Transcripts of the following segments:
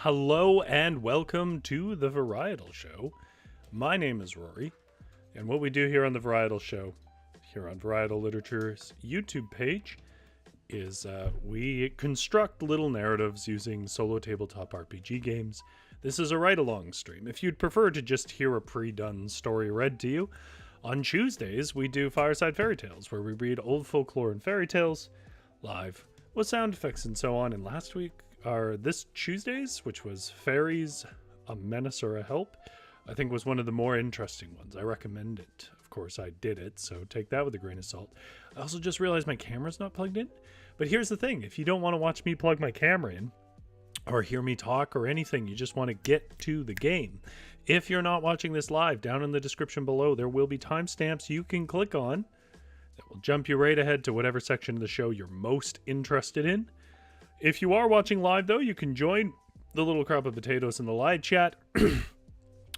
Hello and welcome to the Varietal Show. My name is Rory, and what we do here on the Varietal Show, here on Varietal Literature's YouTube page, is we construct little narratives using solo tabletop RPG games. This is a ride-along stream. If you'd prefer to just hear a pre-done story read to you, on Tuesdays we do Fireside Fairy Tales, where we read old folklore and fairy tales live with sound effects and so on. And last week, this Tuesdays, which was Fairies, a Menace or a Help, I think was one of the more interesting ones. I recommend it. Of course, I did it, so take that with a grain of salt. I also just realized my camera's not plugged in. But here's the thing. If you don't want to watch me plug my camera in, or hear me talk or anything, you just want to get to the game. If you're not watching this live, down in the description below, there will be timestamps you can click on that will jump you right ahead to whatever section of the show you're most interested in. If you are watching live, though, you can join the little crop of potatoes in the live chat,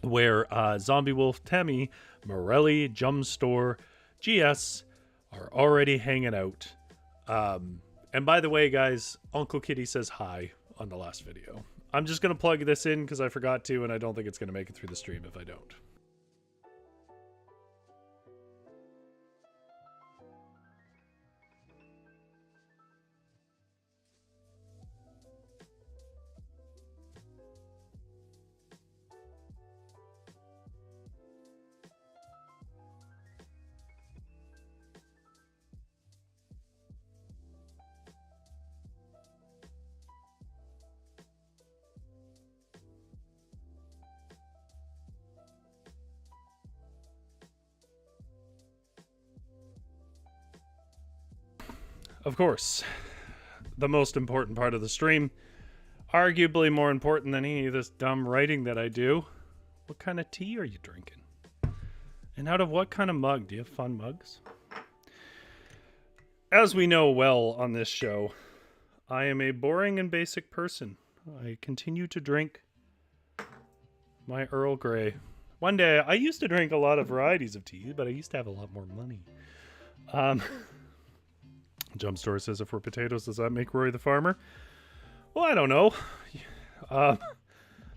where Zombie Wolf, Temmie, Morelli, Jumstore, GS are already hanging out. And by the way, guys, Uncle Kitty says hi on the last video. I'm just going to plug this in because I forgot to, and I don't think it's going to make it through the stream if I don't. Of course, the most important part of the stream, arguably more important than any of this dumb writing that I do. What kind of tea are you drinking? And out of what kind of mug? Do you have fun mugs? As we know well on this show, I am a boring and basic person. I continue to drink my Earl Grey. One day, I used to drink a lot of varieties of tea, but I used to have a lot more money. Jumpstore says, if we're potatoes, does that make Rory the farmer? Well, I don't know.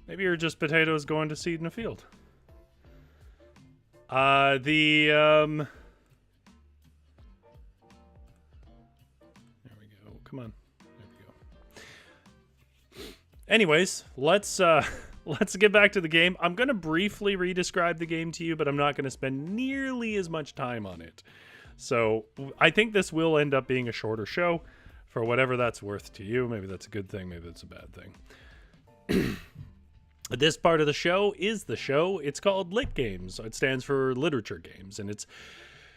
Maybe you're just potatoes going to seed in a field. There we go. Come on. There we go. Anyways, let's get back to the game. I'm going to briefly re-describe the game to you, but I'm not going to spend nearly as much time on it. So I think this will end up being a shorter show for whatever that's worth to you. Maybe that's a good thing. Maybe that's a bad thing. This part of the show is the show. It's called litgames. It stands for literature games. And it's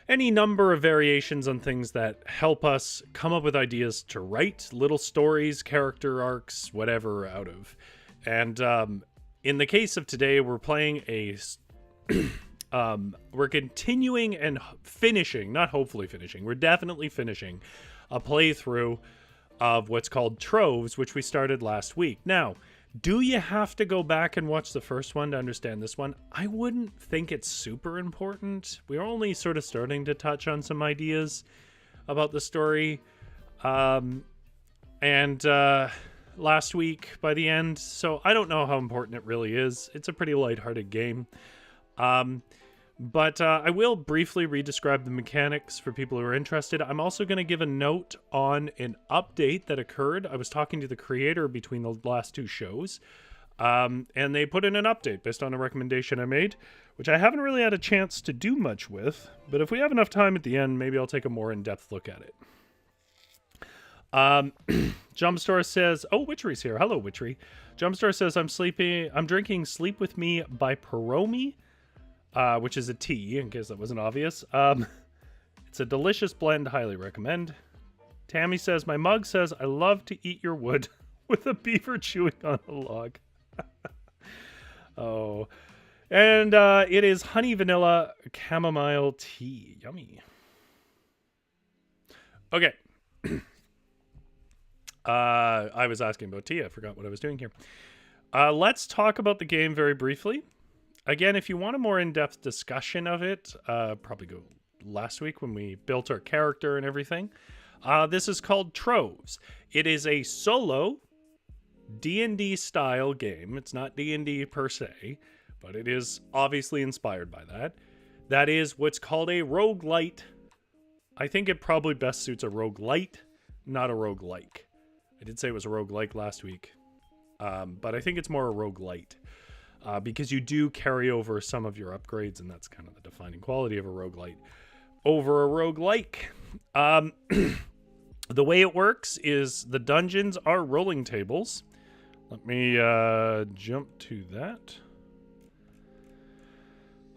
any number of variations on things that help us come up with ideas to write little stories, character arcs, whatever out of. And in the case of today, we're playing a... we're continuing and finishing, not hopefully finishing, we're definitely finishing a playthrough of what's called Troves, which we started last week. Now, do you have to go back and watch the first one to understand this one? I wouldn't think it's super important. We're only sort of starting to touch on some ideas about the story. Last week by the end, so I don't know how important it really is. It's a pretty lighthearted game. But I will briefly re-describe the mechanics for people who are interested. I'm also going to give a note on an update that occurred. I was talking to the creator between the last two shows, and they put in an update based on a recommendation I made, which I haven't really had a chance to do much with, but if we have enough time at the end, maybe I'll take a more in-depth look at it. Jumpstore says, oh, Witchery's here. Hello, Witchery. Jumpstore says, I'm drinking Sleep With Me by Paromi, which is a tea, in case that wasn't obvious. It's a delicious blend, highly recommend. Tammy says, my mug says, I love to eat your wood with a beaver chewing on a log. Oh. And it is honey vanilla chamomile tea. Yummy. Okay. I was asking about tea. I forgot what I was doing here. Let's talk about the game very briefly. Again, if you want a more in-depth discussion of it, probably go last week when we built our character and everything. This is called Troves. It is a solo D&D style game. It's not D&D per se, but it is obviously inspired by that. That is what's called a roguelite. I think it probably best suits a roguelite, not a roguelike. I did say it was a roguelike last week, but I think it's more a roguelite because you do carry over some of your upgrades, and that's kind of the defining quality of a roguelite over a roguelike. The way it works is the dungeons are rolling tables. Let me jump to that.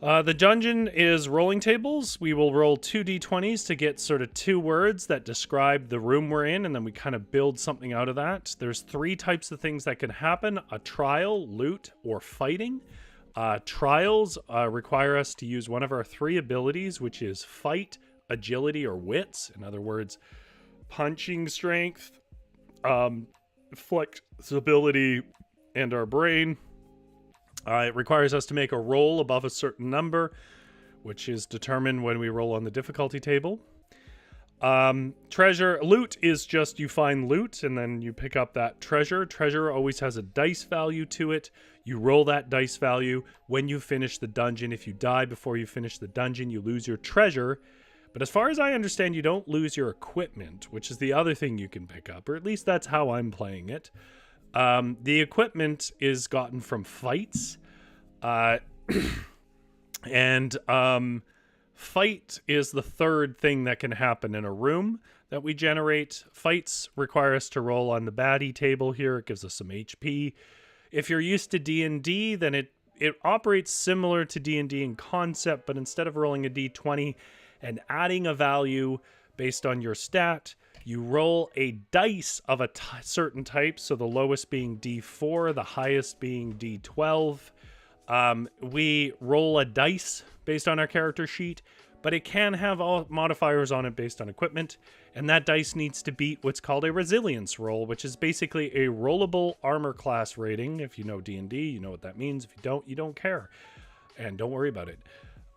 The dungeon is rolling tables. We will roll 2d20s to get sort of 2 words that describe the room we're in, and then we kind of build something out of that. There's 3 types of things that can happen: a trial, loot, or fighting. Trials require us to use one of our 3 abilities, which is fight, agility, or wits. In other words, punching strength, flexibility, and our brain. It requires us to make a roll above a certain number, which is determined when we roll on the difficulty table. Loot is just you find loot and then you pick up that treasure. Treasure always has a dice value to it. You roll that dice value when you finish the dungeon. If you die before you finish the dungeon, you lose your treasure. But as far as I understand, you don't lose your equipment, which is the other thing you can pick up, or at least that's how I'm playing it. The equipment is gotten from fights, and fight is the third thing that can happen in a room that we generate. Fights require us to roll on the baddie table here. It gives us some HP. If you're used to D&D, then it operates similar to D&D in concept, but instead of rolling a D20 and adding a value based on your stat, you roll a dice of a certain type, so the lowest being D4, the highest being D12. We roll a dice based on our character sheet, but it can have all modifiers on it based on equipment, and that dice needs to beat what's called a resilience roll, which is basically a rollable armor class rating. If you know D&D, you know what that means. If you don't, you don't care, and don't worry about it.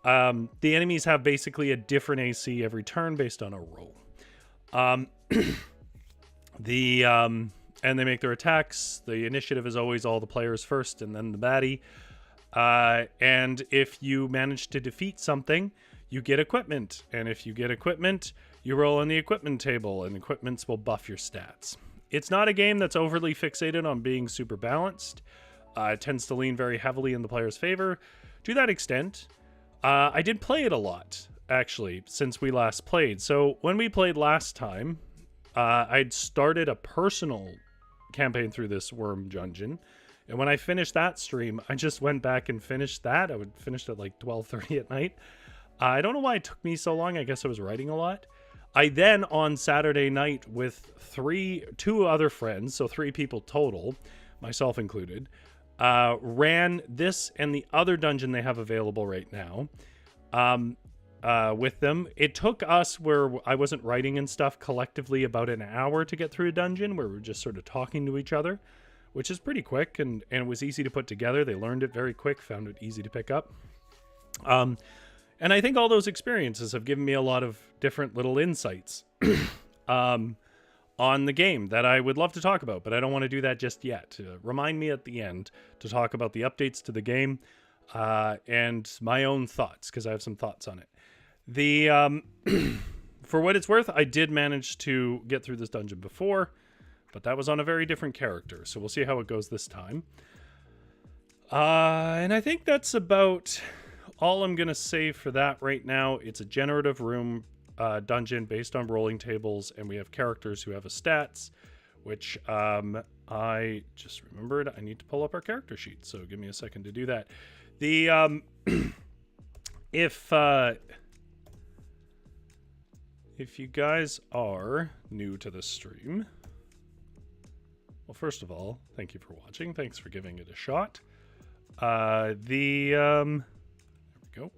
The enemies have basically a different AC every turn based on a roll. And they make their attacks. The initiative is always all the players first and then the baddie. And if you manage to defeat something, you get equipment. And if you get equipment, you roll on the equipment table, and equipments will buff your stats. It's not a game that's overly fixated on being super balanced. It tends to lean very heavily in the player's favor. To that extent, I did play it a lot, actually, since we last played. So when we played last time, I'd started a personal campaign through this wyrm dungeon. And when I finished that stream, I just went back and finished that. I would finish at like 12:30 at night. I don't know why it took me so long. I guess I was writing a lot. I then, on Saturday night, with two other friends, so 3 people total, myself included, ran this and the other dungeon they have available right now with them. It took us, where I wasn't writing and stuff, collectively about an hour to get through a dungeon where we were just sort of talking to each other, which is pretty quick, and it was easy to put together. They learned it very quick, found it easy to pick up. And I think all those experiences have given me a lot of different little insights on the game that I would love to talk about, but I don't want to do that just yet. Remind me at the end to talk about the updates to the game and my own thoughts, because I have some thoughts on it. For what it's worth, I did manage to get through this dungeon before, but that was on a very different character, so we'll see how it goes this time. And I think that's about all I'm going to say for that right now. It's a generative room dungeon based on rolling tables, and we have characters who have a stats, which I just remembered I need to pull up our character sheet, so give me a second to do that. If you guys are new to the stream, well, first of all, thank you for watching. Thanks for giving it a shot. There we go.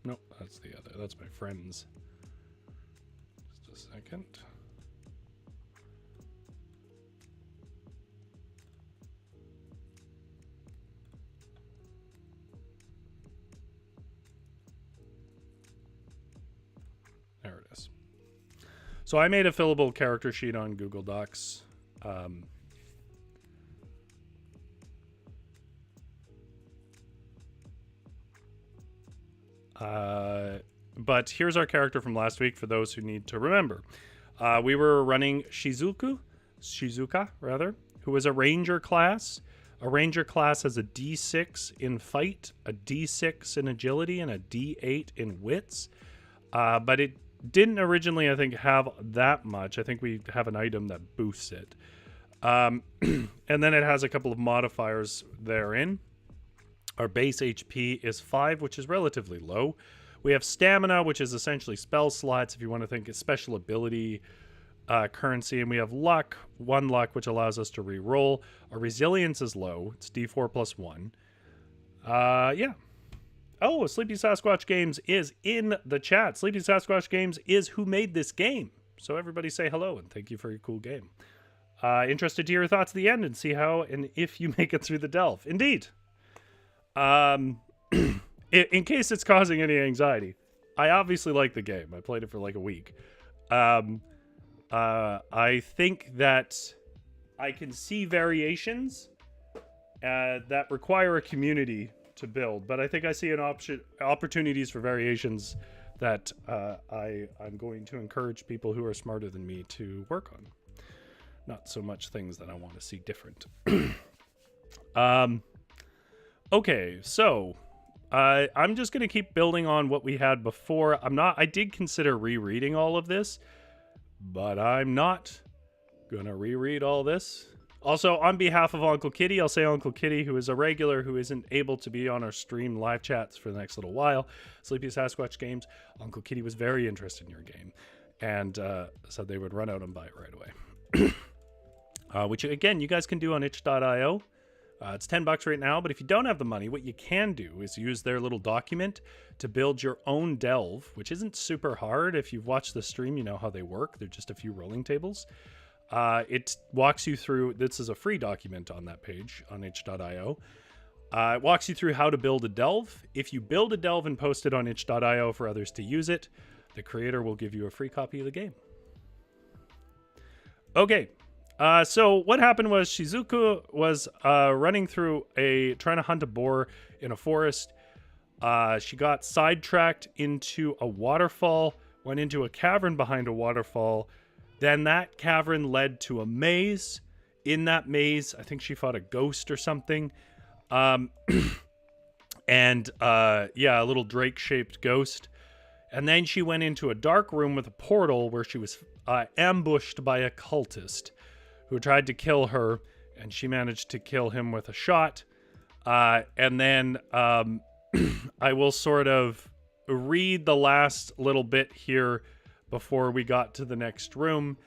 Nope, that's the other. That's my friend's. Just a second. So I made a fillable character sheet on Google Docs. But here's our character from last week for those who need to remember. We were running Shizuka, who was a ranger class. A ranger class has a D6 in fight, a D6 in agility, and a D8 in wits. But it didn't originally, I think, have that much. I think we have an item that boosts it. And then it has a couple of modifiers therein. Our base HP is 5, which is relatively low. We have stamina, which is essentially spell slots, if you want to think it's special ability currency. And we have luck, 1 luck, which allows us to re-roll. Our resilience is low. It's D4 plus 1. Yeah. Oh, Sleepy Sasquatch Games is in the chat. Sleepy Sasquatch Games is who made this game. So everybody say hello and thank you for your cool game. Interested to hear your thoughts at the end and see how and if you make it through the delve. Indeed. In case it's causing any anxiety, I obviously like the game. I played it for like a week. I think that I can see variations that require a community to build, but I think I see opportunities for variations that I'm going to encourage people who are smarter than me to work on. Not so much things that I want to see different. Okay, so I'm just going to keep building on what we had before. I did consider rereading all of this, but I'm not going to reread all this. Also, on behalf of Uncle Kitty, I'll say Uncle Kitty, who is a regular, who isn't able to be on our stream live chats for the next little while, Sleepy Sasquatch Games, Uncle Kitty was very interested in your game, and said they would run out and buy it right away. Which, again, you guys can do on itch.io. It's $10 right now, but if you don't have the money, what you can do is use their little document to build your own delve, which isn't super hard. If you've watched the stream, you know how they work. They're just a few rolling tables. It walks you through, this is a free document on that page on itch.io. It walks you through how to build a delve. If you build a delve and post it on itch.io for others to use it, the creator will give you a free copy of the game. Okay. So what happened was Shizuka was running through trying to hunt a boar in a forest. She got sidetracked into a waterfall, went into a cavern behind a waterfall. Then that cavern led to a maze. In that maze, I think she fought a ghost or something. And a little Drake-shaped ghost. And then she went into a dark room with a portal where she was ambushed by a cultist who tried to kill her, and she managed to kill him with a shot. And then I will sort of read the last little bit here before we got to the next room.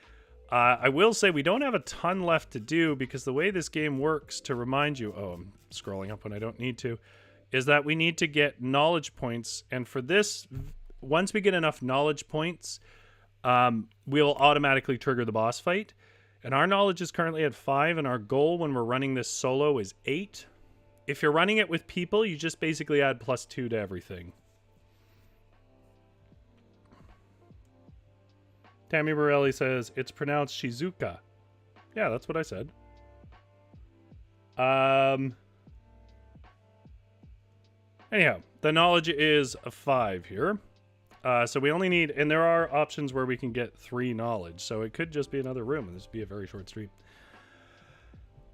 I will say we don't have a ton left to do because the way this game works, to remind you, I'm scrolling up when I don't need to, is that we need to get knowledge points. And for this, once we get enough knowledge points, we'll automatically trigger the boss fight. And our knowledge is currently at 5, and our goal when we're running this solo is 8. If you're running it with people, you just basically add +2 to everything. Tammy Borelli says, it's pronounced Shizuka. Yeah, that's what I said. Anyhow, the knowledge is a 5 here. So we only need, and there are options where we can get 3 knowledge, so it could just be another room, and this would be a very short stream.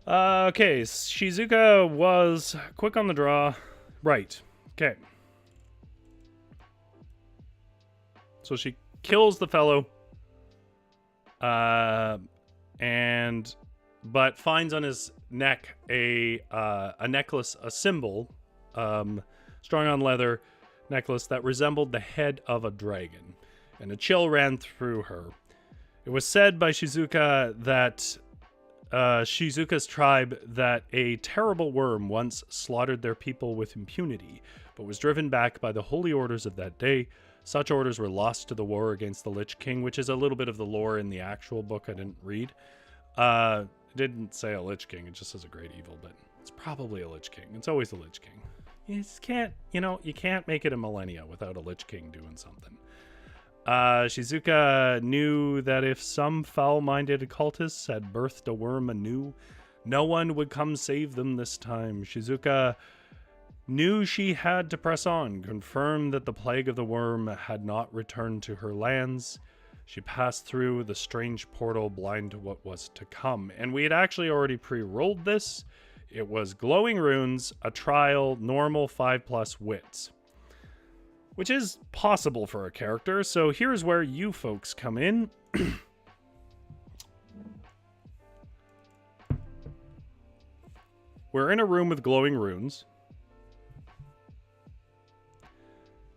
Okay, Shizuka was quick on the draw. Right, okay. So she kills the fellow, but finds on his neck a necklace, a symbol, strung on leather, necklace that resembled the head of a dragon, and a chill ran through her. It was said by Shizuka that Shizuka's tribe that a terrible wyrm once slaughtered their people with impunity, but was driven back by the holy orders of that day. Such orders were lost to the war against the Lich King, which is a little bit of the lore in the actual book I didn't read. It didn't say a Lich King, it just says a great evil, but it's probably a Lich King. It's always a Lich King. You just can't, you can't make it a millennia without a Lich King doing something. Shizuka knew that if some foul-minded cultists had birthed a worm anew, no one would come save them this time. Shizuka knew she had to press on, confirm that the plague of the worm had not returned to her lands. She passed through the strange portal, blind to what was to come. And we had actually already pre-rolled this. It was glowing runes, a trial, normal 5+ wits, which is possible for a character. So here's where you folks come in. We're in a room with glowing runes.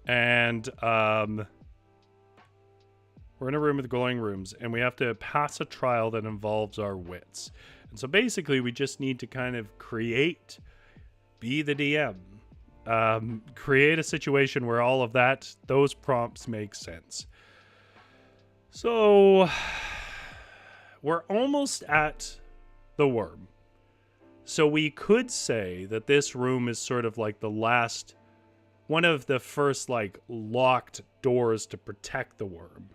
And we're in a room with glowing runes, and we have to pass a trial that involves our wits. And so basically, we just need to kind of be the DM, create a situation where all of those prompts make sense. So we're almost at the worm. So we could say that this room is sort of like one of the first, like, locked doors to protect the worm.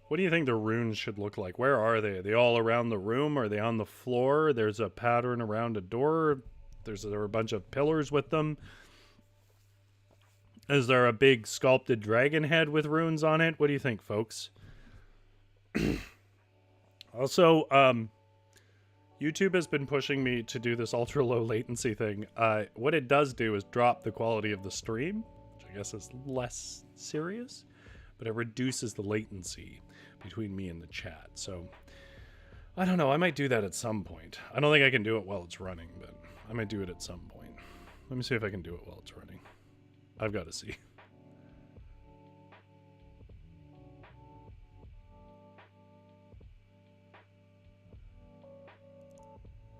What do you think the runes should look like? Where are they? Are they all around the room? Are they on the floor? There's a pattern around a door. There are a bunch of pillars with them. Is there a big sculpted dragon head with runes on it? What do you think, folks? Also, YouTube has been pushing me to do this ultra low latency thing. What it does do is drop the quality of the stream, which I guess is less serious, but it reduces the latency between me and the chat. So I don't know. I might do that at some point. I don't think I can do it while it's running, but I might do it at some point. Let me see if I can do it while it's running. I've got to see.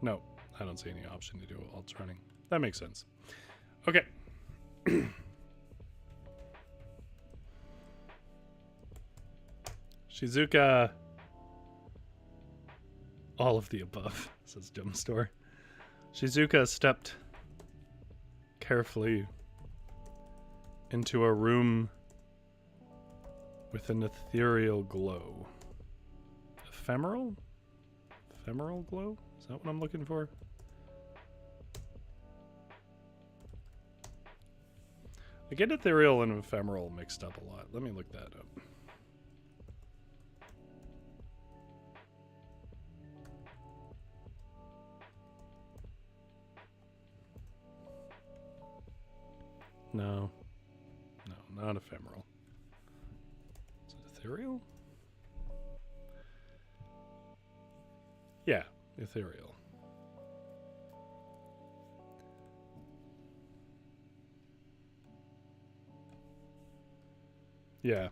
No, I don't see any option to do it while it's running. That makes sense. Okay. Shizuka. All of the above, says Jumpstore. Shizuka stepped carefully into a room with an ethereal glow. Ephemeral? Ephemeral glow? Is that what I'm looking for? I get ethereal and ephemeral mixed up a lot. Let me look that up. No. No, not ephemeral. Is it ethereal? Yeah, ethereal. Yeah,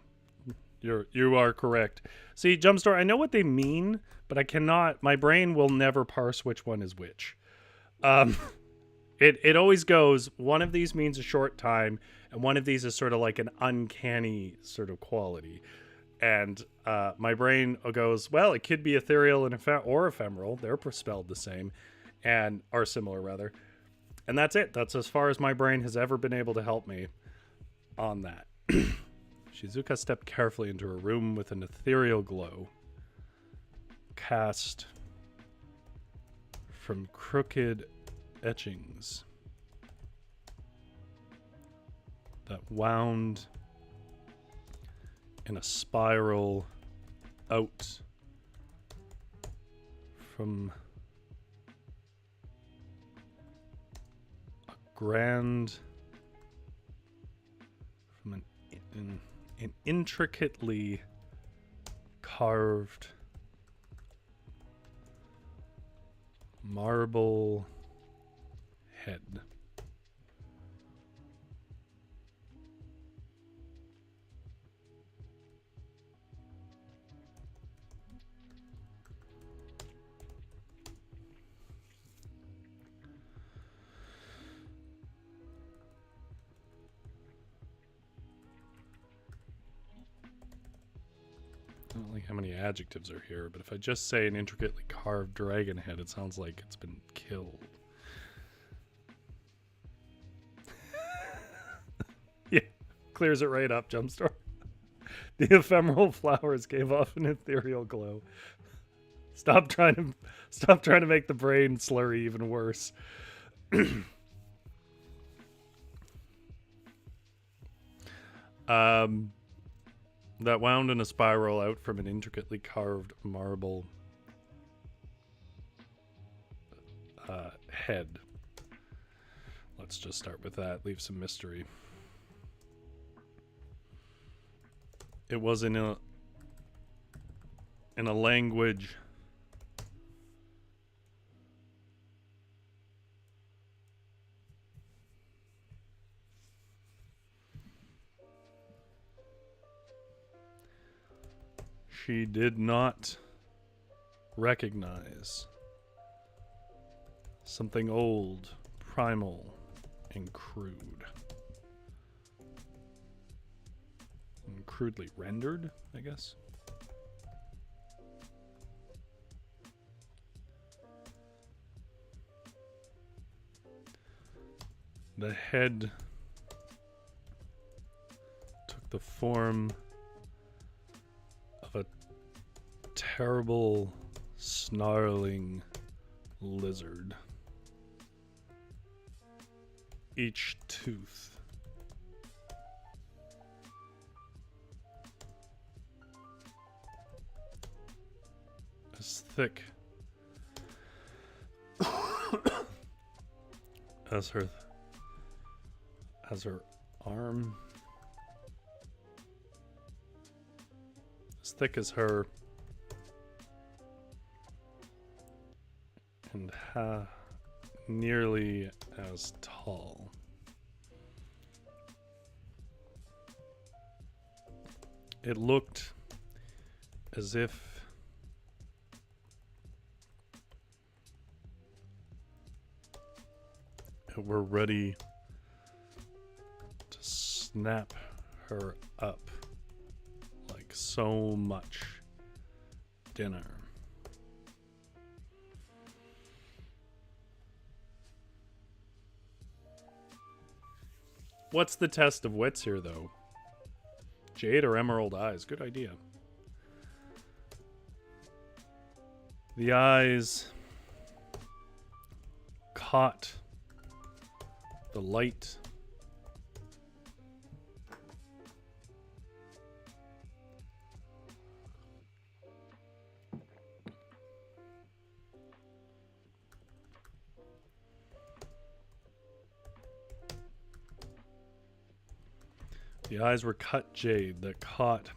you are correct. See, Jumpstore, I know what they mean, but I cannot. My brain will never parse which one is which. It always goes, one of these means a short time, and one of these is sort of like an uncanny sort of quality. And my brain goes, well, it could be ethereal and or ephemeral. They're spelled the same, and are similar, rather. And that's it. That's as far as my brain has ever been able to help me on that. Shizuka stepped carefully into a room with an ethereal glow, cast from crooked etchings that wound in a spiral out from a grand, from an intricately carved marble head. don't like how many adjectives are here, but if I just say an intricately carved dragon head, it sounds like it's been killed. Yeah, clears it right up, Jumpstore. The ephemeral flowers gave off an ethereal glow. Stop trying to make the brain slurry even worse. That wound in a spiral out from an intricately carved marble head. Let's just start with that. Leave some mystery. It was in a language she did not recognize. Something old, primal, and crude. And crudely rendered, I guess. The head took the form of a terrible, snarling lizard. Each tooth as thick as her arm, as thick as her, and nearly as tall. It looked as if it were ready to snap her up like so much dinner. What's the test of wits here, though? Jade or emerald eyes? Good idea. The eyes caught the light The eyes were cut jade that caught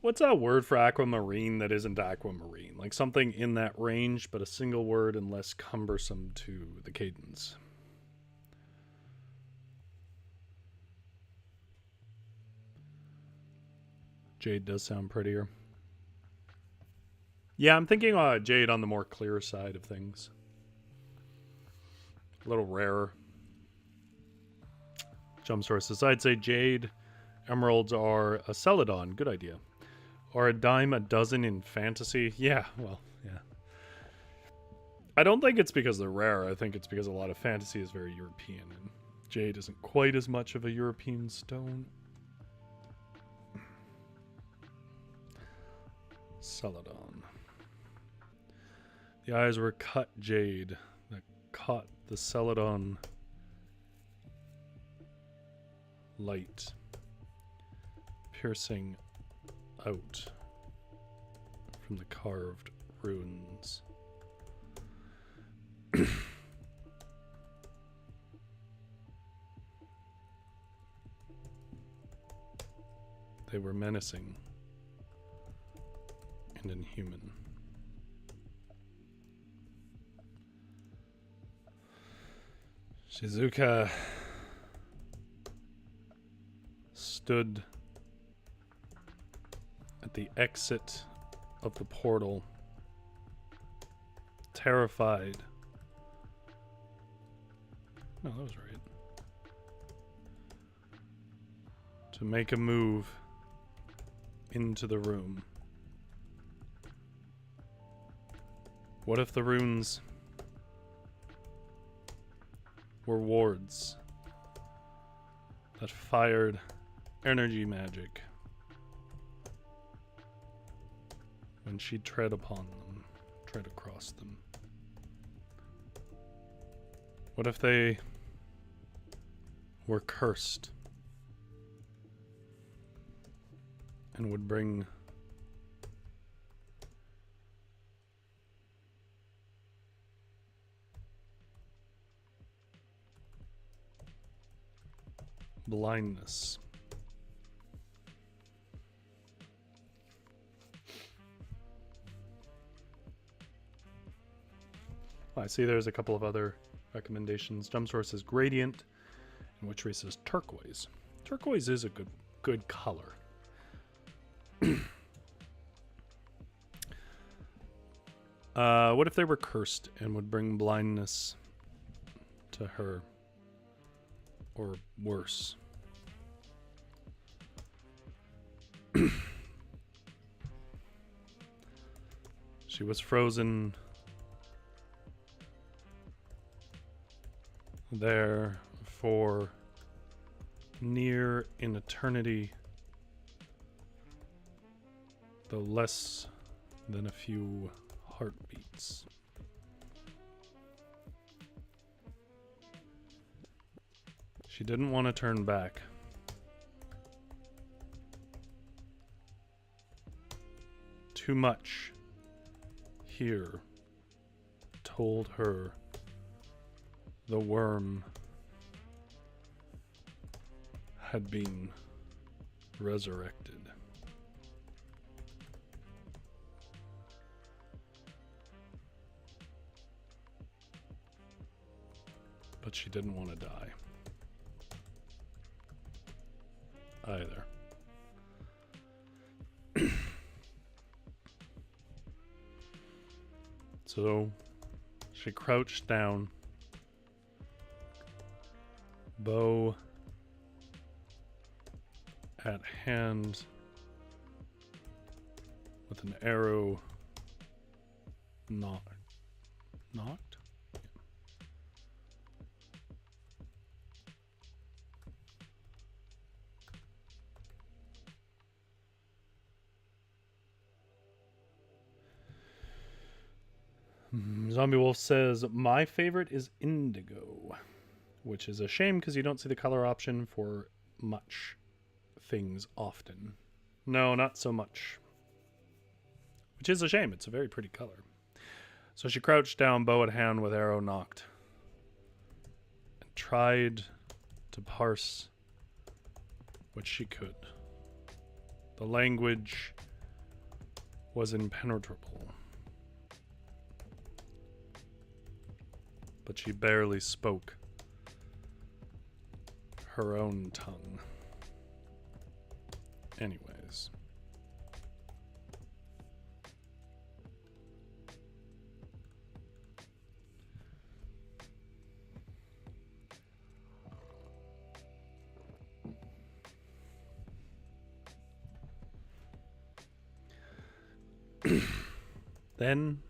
What's a word for aquamarine that isn't aquamarine? Like something in that range, but a single word and less cumbersome to the cadence. Jade does sound prettier. Yeah, I'm thinking jade on the more clear side of things. A little rarer. Jump sources. I'd say jade, emeralds are a celadon. Good idea. Or a dime a dozen in fantasy. Yeah, well, yeah. I don't think it's because they're rare. I think it's because a lot of fantasy is very European. And jade isn't quite as much of a European stone. Celadon. The eyes were cut jade that caught the celadon light, piercing out from the carved runes. They were menacing and inhuman. Shizuka stood at the exit of the portal, terrified No, that was right. To make a move into the room. What if the runes were wards that fired energy magic when she tread upon them, tread across them? What if they were cursed and would bring blindness? I see there's a couple of other recommendations. Jumpsource says gradient, and Witchery says turquoise. Turquoise is a good color. What if they were cursed and would bring blindness to her? Or worse. She was frozen there for near an eternity, though less than a few heartbeats. She didn't want to turn back. Too much here told her the wyrm had been resurrected. But she didn't want to die either. So she crouched down, bow at hand, with an arrow knocked. Zombie Wolf says, my favorite is indigo, which is a shame because you don't see the color option for much things often. No, not so much. Which is a shame. It's a very pretty color. So she crouched down, bow at hand with arrow knocked, and tried to parse what she could. The language was impenetrable, but she barely spoke her own tongue. Anyways. Then,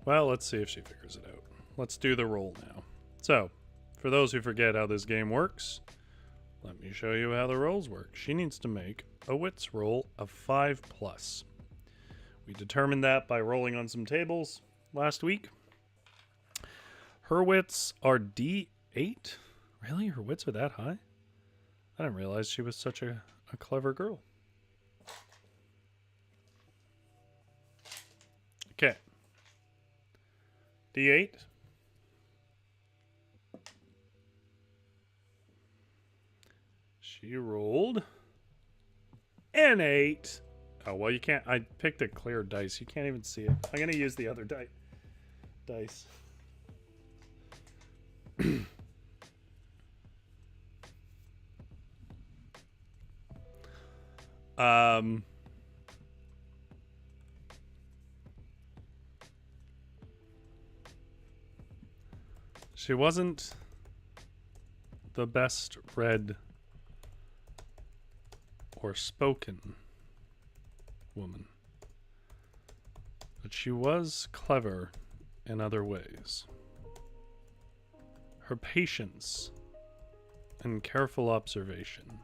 well, let's see if she figures it out. Let's do the roll now. So, for those who forget how this game works, let me show you how the rolls work. She needs to make a wits roll of 5+. We determined that by rolling on some tables last week. Her wits are D8. Really? Her wits are that high? I didn't realize she was such a clever girl. Okay. D8. She rolled an 8. Oh, well, you can't. I picked a clear dice. You can't even see it. I'm going to use the other dice. She wasn't the best read or spoken woman, but she was clever in other ways. Her patience and careful observation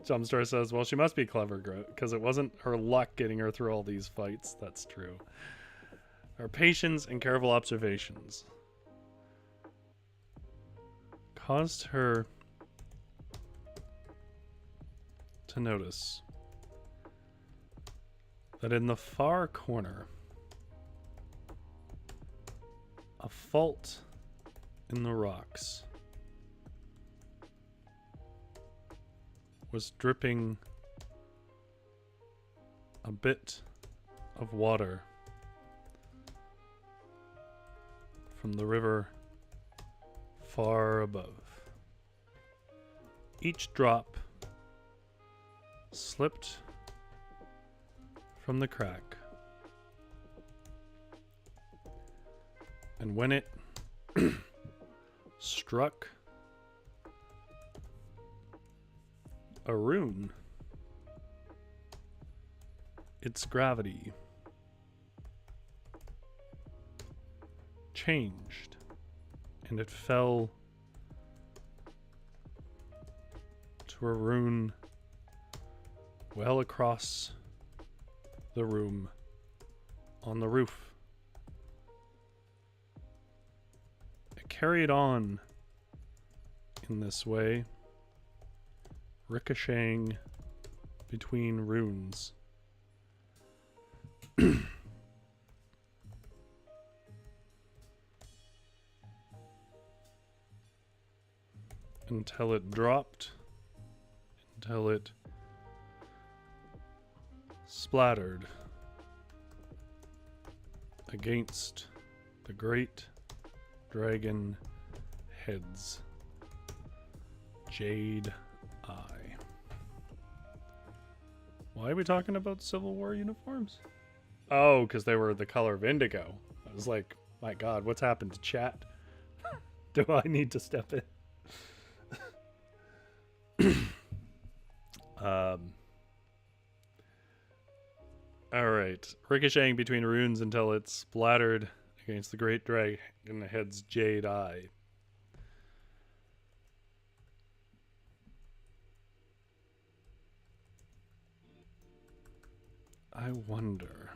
Jumpstart says, well, she must be clever, because it wasn't her luck getting her through all these fights. That's true. Her patience and careful observations caused her to notice that in the far corner, a fault in the rocks was dripping a bit of water from the river far above. Each drop slipped from the crack, and when it struck a rune, its gravity changed, and it fell to a rune well across the room on the roof. It carried on in this way, ricocheting between runes. Until it dropped, until it splattered against the great dragon head's jade eye. Why are we talking about Civil War uniforms? Oh, because they were the color of indigo. I was like, my God, what's happened to chat? Do I need to step in? Alright. Ricocheting between runes until it splattered against the great dragon head's jade eye. I wonder,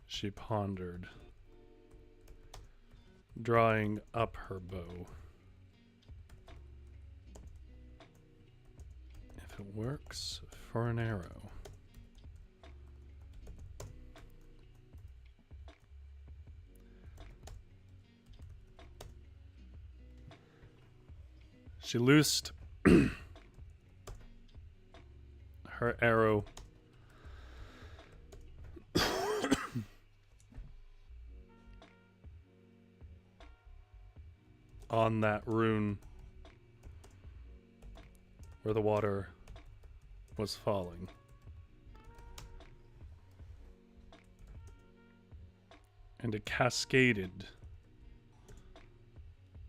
she pondered, drawing up her bow. If it works for an arrow. She loosed her arrow on that rune where the water was falling. And it cascaded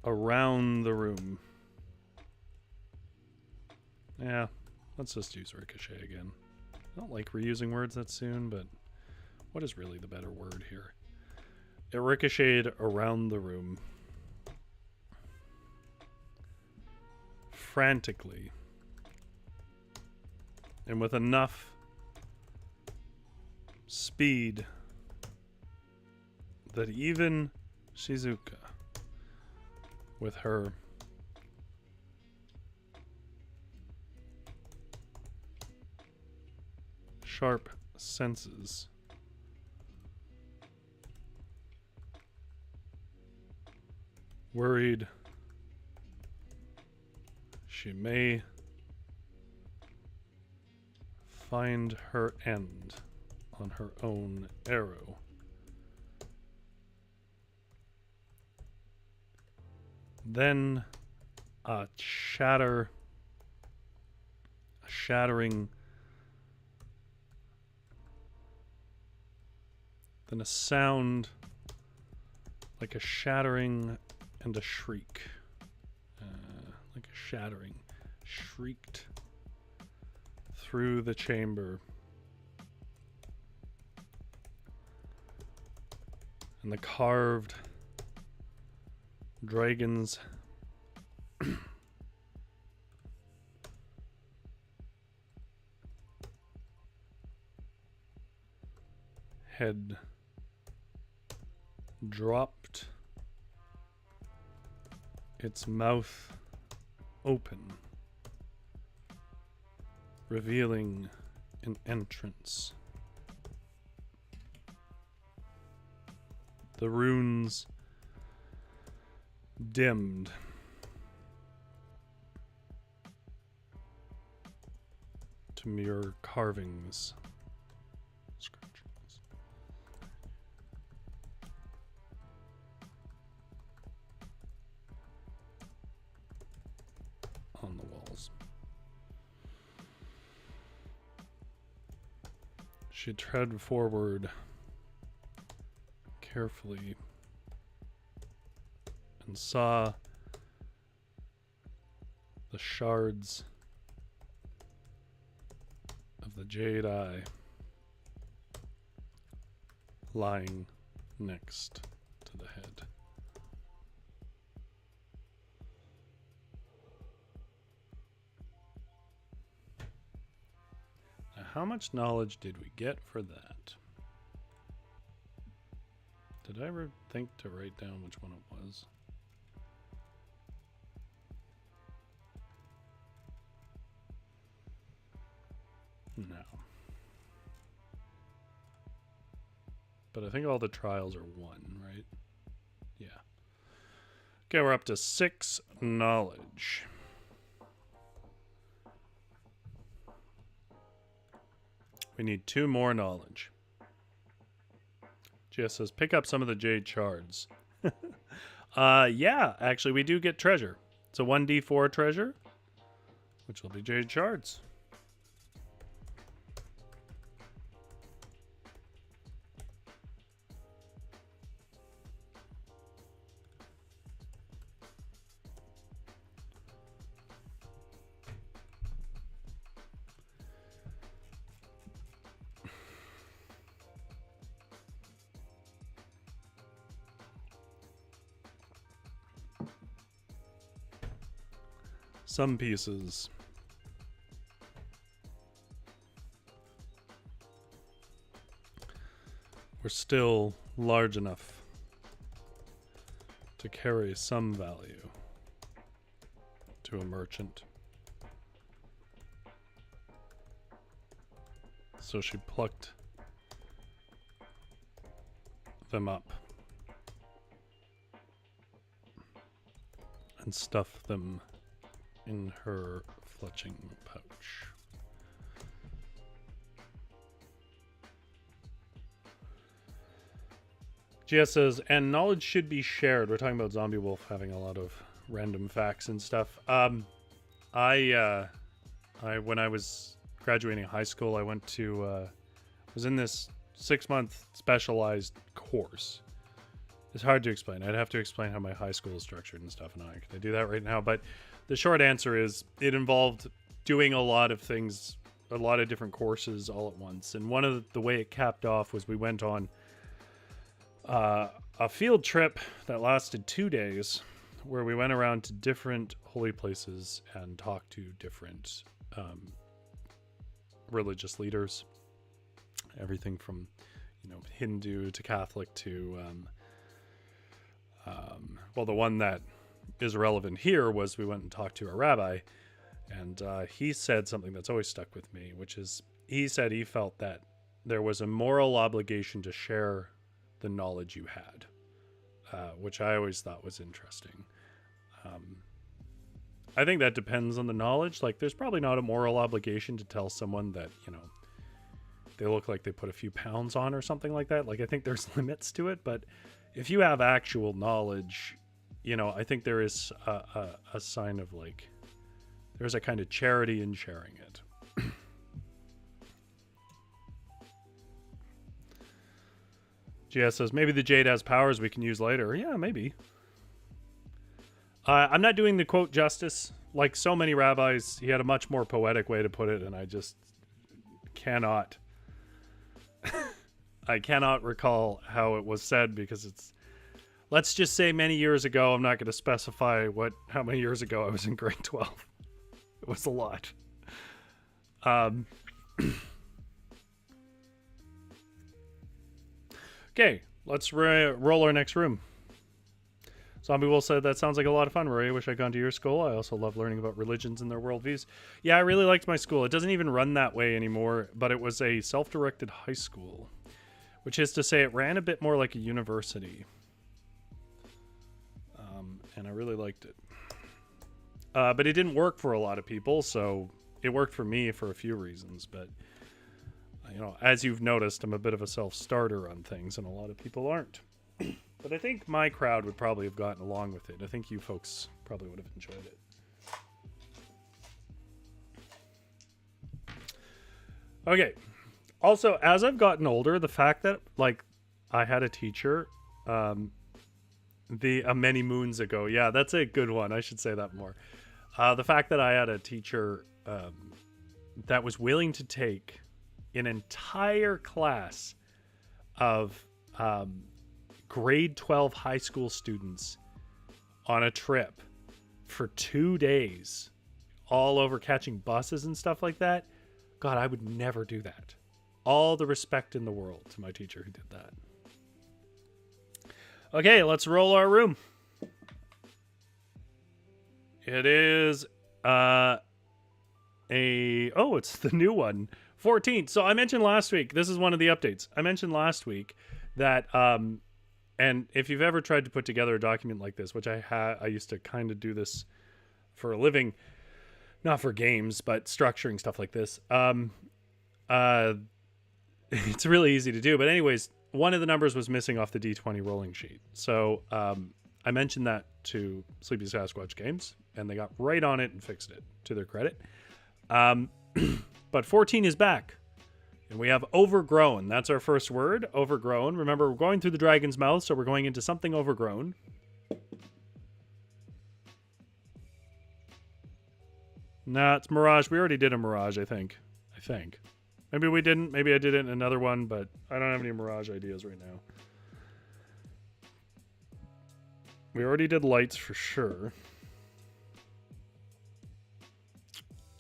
around the room. Yeah, let's just use ricochet again. I don't like reusing words that soon, but what is really the better word here? It ricocheted around the room. Frantically. And with enough speed that even Shizuka, with her sharp senses, worried she may find her end on her own arrow. Then a shattering then a sound like a shattering and a shriek. Like a shattering shrieked through the chamber. And the carved dragon's head dropped, its mouth open, revealing an entrance. The runes dimmed. To mere carvings. On the walls. She tread forward carefully and saw the shards of the jade eye lying next to the head. Now, how much knowledge did we get for that? Did I ever think to write down which one it was? No. But I think all the trials are 1, right? Yeah. Okay, we're up to 6 knowledge. We need 2 more knowledge. Jess says, pick up some of the jade shards. Yeah, actually, we do get treasure. It's a 1d4 treasure, which will be jade shards. Some pieces were still large enough to carry some value to a merchant. So she plucked them up and stuffed them in her fletching pouch. GS says, and knowledge should be shared. We're talking about Zombie Wolf having a lot of random facts and stuff. I when I was graduating high school, I went to was in this 6-month specialized course. It's hard to explain. I'd have to explain how my high school is structured and stuff, and I can do that right now. But the short answer is it involved doing a lot of things, a lot of different courses all at once. And one of the way it capped off was we went on a field trip that lasted 2 days, where we went around to different holy places and talked to different religious leaders. Everything from, Hindu to Catholic to, well, the one that is relevant here was we went and talked to a rabbi, and he said something that's always stuck with me, which is he said he felt that there was a moral obligation to share the knowledge you had, which I always thought was interesting. I think that depends on the knowledge. Like, there's probably not a moral obligation to tell someone that, they look like they put a few pounds on or something like that. Like, I think there's limits to it, but if you have actual knowledge, I think there is a sign of, like, there's a kind of charity in sharing it. GS says, maybe the Jade has powers we can use later. Yeah, maybe. I'm not doing the quote justice. Like so many rabbis, he had a much more poetic way to put it, and I just cannot. I cannot recall how it was said because it's, let's just say many years ago. I'm not going to specify how many years ago I was in grade 12. It was a lot. Okay, let's roll our next room. Zombie Wolf said, that sounds like a lot of fun, Rory. I wish I'd gone to your school. I also love learning about religions and their worldviews. Yeah, I really liked my school. It doesn't even run that way anymore, but it was a self-directed high school, which is to say it ran a bit more like a university. And I really liked it. But it didn't work for a lot of people, so it worked for me for a few reasons. But, you know, as you've noticed, I'm a bit of a self-starter on things, and a lot of people aren't. But I think my crowd would probably have gotten along with it. I think you folks probably would have enjoyed it. Okay. Also, as I've gotten older, the fact that, like, I had a teacher many moons ago. Yeah, that's a good one. I should say that more. The fact that I had a teacher that was willing to take an entire class of grade 12 high school students on a trip for 2 days all over catching buses and stuff like that. God, I would never do that. All the respect in the world to my teacher who did that. Okay, let's roll our room. It is it's the new one. 14. So I mentioned last week, this is one of the updates. I mentioned last week that and if you've ever tried to put together a document like this, which I used to kind of do this for a living, not for games, but structuring stuff like this. It's really easy to do. But anyways, one of the numbers was missing off the D20 rolling sheet. So I mentioned that to Sleepy Sasquatch Games, and they got right on it and fixed it, to their credit. But 14 is back. And we have overgrown. That's our first word, overgrown. Remember, we're going through the dragon's mouth, so we're going into something overgrown. Nah, it's Mirage. We already did a Mirage, I think. Maybe we didn't. Maybe I did it in another one, but I don't have any Mirage ideas right now. We already did lights for sure.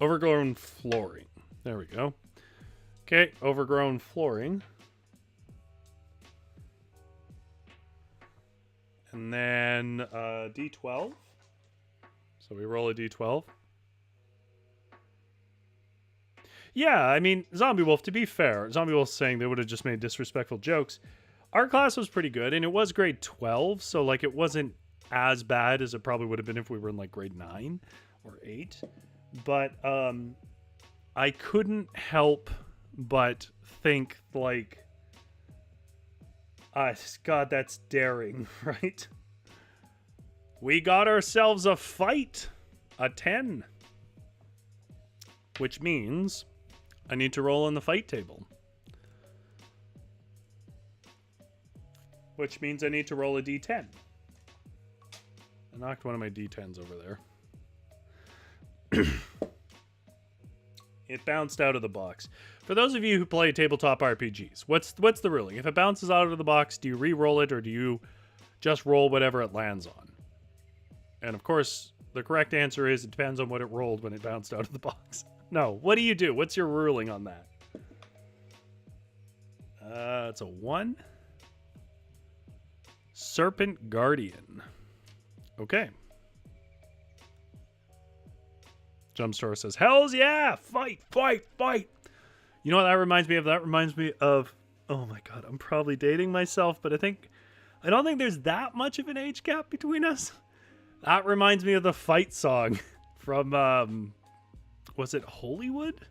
Overgrown flooring. There we go. Okay, overgrown flooring. And then D12. So we roll a D12. Yeah, I mean, Zombie Wolf, to be fair, Zombie Wolf's saying they would have just made disrespectful jokes. Our class was pretty good, and it was grade 12, so, like, it wasn't as bad as it probably would have been if we were in, like, grade 9 or 8. But I couldn't help but think, like, God, that's daring, right? We got ourselves a fight, a 10, which means I need to roll on the fight table. Which means I need to roll a d10. I knocked one of my d10s over there. It bounced out of the box. For those of you who play tabletop RPGs, what's the ruling? If it bounces out of the box, do you re-roll it or do you just roll whatever it lands on? And of course, the correct answer is it depends on what it rolled when it bounced out of the box. No, what do you do? What's your ruling on that? It's a 1. Serpent Guardian. Okay. Jumpstore says, hells yeah! Fight, fight, fight! You know what that reminds me of? That reminds me of... Oh my god, I'm probably dating myself, but I don't think there's that much of an age gap between us. That reminds me of the fight song from... was it Hollywood?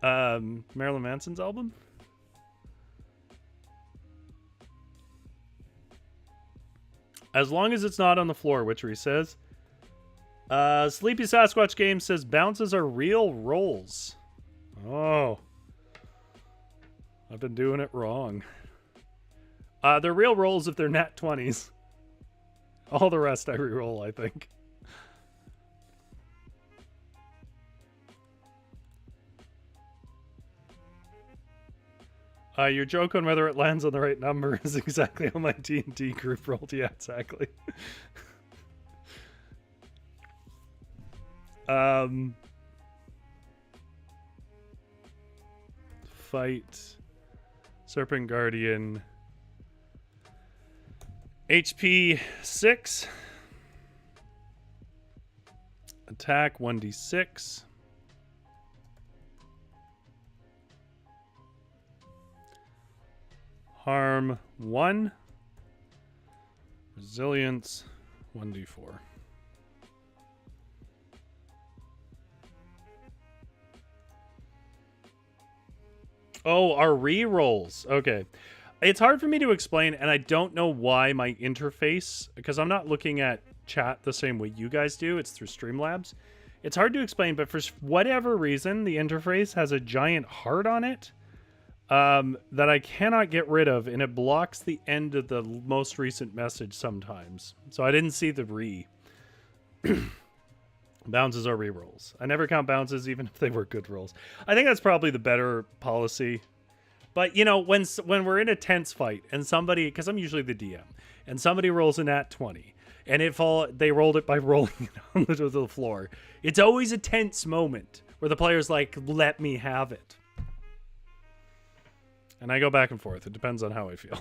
Marilyn Manson's album? As long as it's not on the floor, Witchery says. Sleepy Sasquatch Game says bounces are real rolls. Oh. I've been doing it wrong. They're real rolls if they're nat 20s. All the rest I reroll, I think. Your joke on whether it lands on the right number is exactly how my D&D group rolled. Yeah, exactly. Fight. Serpent Guardian. HP 6. Attack 1d6. Harm 1. Resilience 1d4. Oh, our rerolls. Okay. It's hard for me to explain, and I don't know why my interface, because I'm not looking at chat the same way you guys do. It's through Streamlabs. It's hard to explain, but for whatever reason, the interface has a giant heart on it that I cannot get rid of, and it blocks the end of the most recent message sometimes. So I didn't see the re. Bounces are rerolls. I never count bounces, even if they were good rolls. I think that's probably the better policy. But, you know, when we're in a tense fight and somebody, because I'm usually the DM, and somebody rolls a nat 20, and they rolled it by rolling it onto the floor, it's always a tense moment where the player's like, let me have it. And I go back and forth. It depends on how I feel.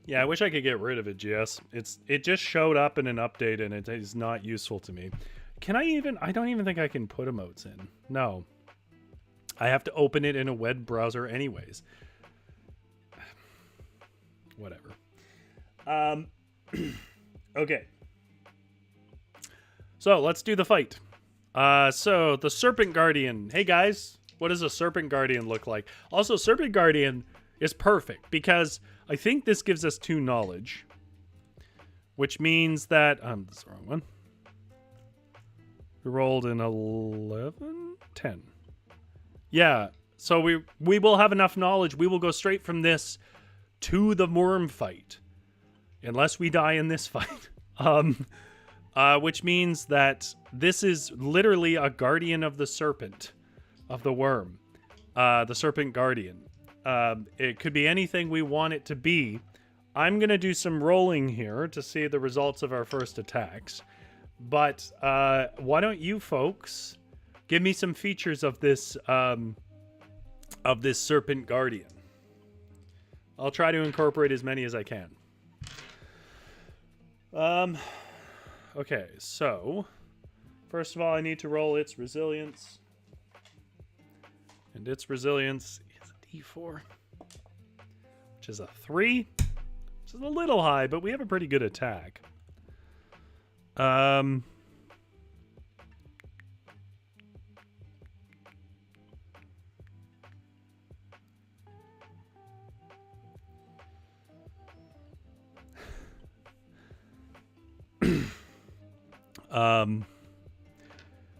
Yeah, I wish I could get rid of it, GS. It just showed up in an update and it is not useful to me. Can I even... I don't even think I can put emotes in. No. I have to open it in a web browser anyways. Whatever. Okay. So, let's do the fight. So, the Serpent Guardian. Hey, guys. What does a Serpent Guardian look like? Also, Serpent Guardian is perfect because I think this gives us 2 knowledge. Which means that... that's the wrong one. We rolled an 11? 10. Yeah. So, we will have enough knowledge. We will go straight from this to the wyrm fight. Unless we die in this fight. Which means that this is literally a guardian of the serpent, of the wyrm, the Serpent Guardian. It could be anything we want it to be. I'm going to do some rolling here to see the results of our first attacks. But why don't you folks give me some features of this Serpent Guardian? I'll try to incorporate as many as I can. Okay, so first of all, I need to roll its resilience. And its resilience is a d4, which is a 3, which is a little high, but we have a pretty good attack.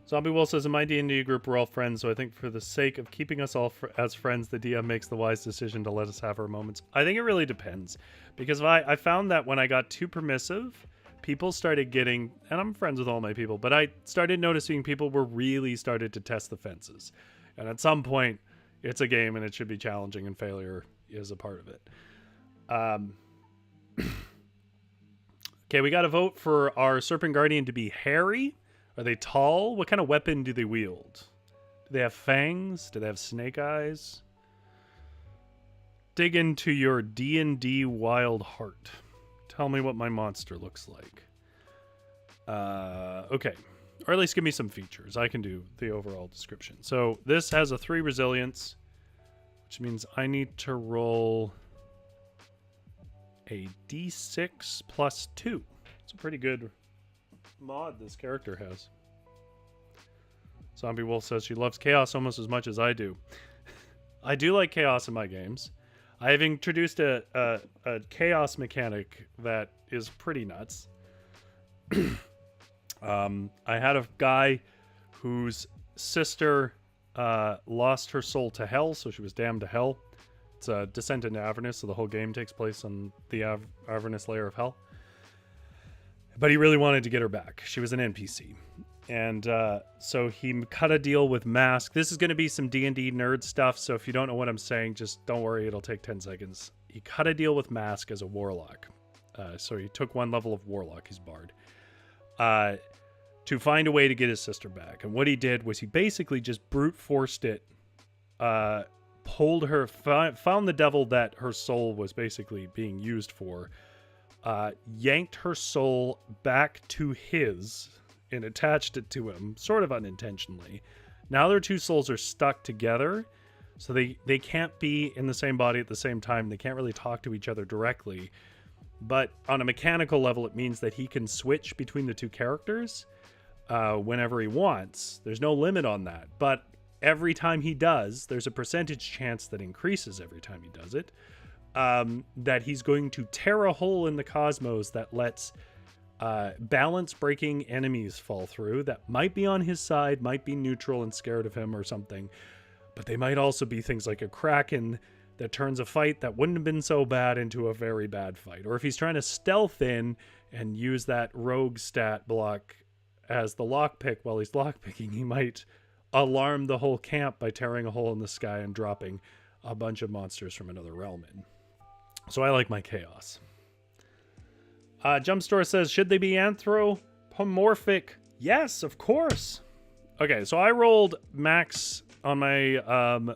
Zombie Will says, in my D&D group, we're all friends, so I think for the sake of keeping us all as friends, the DM makes the wise decision to let us have our moments. I think it really depends, because I found that when I got too permissive, people started getting, and I'm friends with all my people, but I started noticing people were really started to test the fences. And at some point, it's a game and it should be challenging, and failure is a part of it. Okay, we got to vote for our Serpent Guardian to be hairy. Are they tall? What kind of weapon do they wield? Do they have fangs? Do they have snake eyes? Dig into your D&D wild heart. Tell me what my monster looks like. Okay. Or at least give me some features. I can do the overall description. So this has a 3 resilience, which means I need to roll a d6 plus 2. It's a pretty good mod this character has. Zombie Wolf says she loves chaos almost as much as I do. I do like chaos in my games. I have introduced a chaos mechanic that is pretty nuts. I had a guy whose sister lost her soul to hell, so she was damned to hell. It's a Descent into Avernus, so the whole game takes place on the Avernus layer of hell. But he really wanted to get her back. She was an NPC. And so he cut a deal with Mask. This is going to be some D&D nerd stuff, so if you don't know what I'm saying, just don't worry, it'll take 10 seconds. He cut a deal with Mask as a warlock. So he took one level of warlock, he's bard, to find a way to get his sister back. And what he did was he basically just brute forced it, pulled her, found the devil that her soul was basically being used for, yanked her soul back to his and attached it to him, sort of unintentionally. Now their two souls are stuck together, so they can't be in the same body at the same time. They can't really talk to each other directly. But on a mechanical level, it means that he can switch between the two characters whenever he wants. There's no limit on that. But every time he does, there's a percentage chance that increases every time he does it, that he's going to tear a hole in the cosmos that lets balance-breaking enemies fall through that might be on his side, might be neutral and scared of him or something. But they might also be things like a kraken that turns a fight that wouldn't have been so bad into a very bad fight. Or if he's trying to stealth in and use that rogue stat block as the lockpick while he's lockpicking, he might alarm the whole camp by tearing a hole in the sky and dropping a bunch of monsters from another realm in. So I like my chaos. Jumpstore says, should they be anthropomorphic? Yes, of course. Okay, so I rolled max on my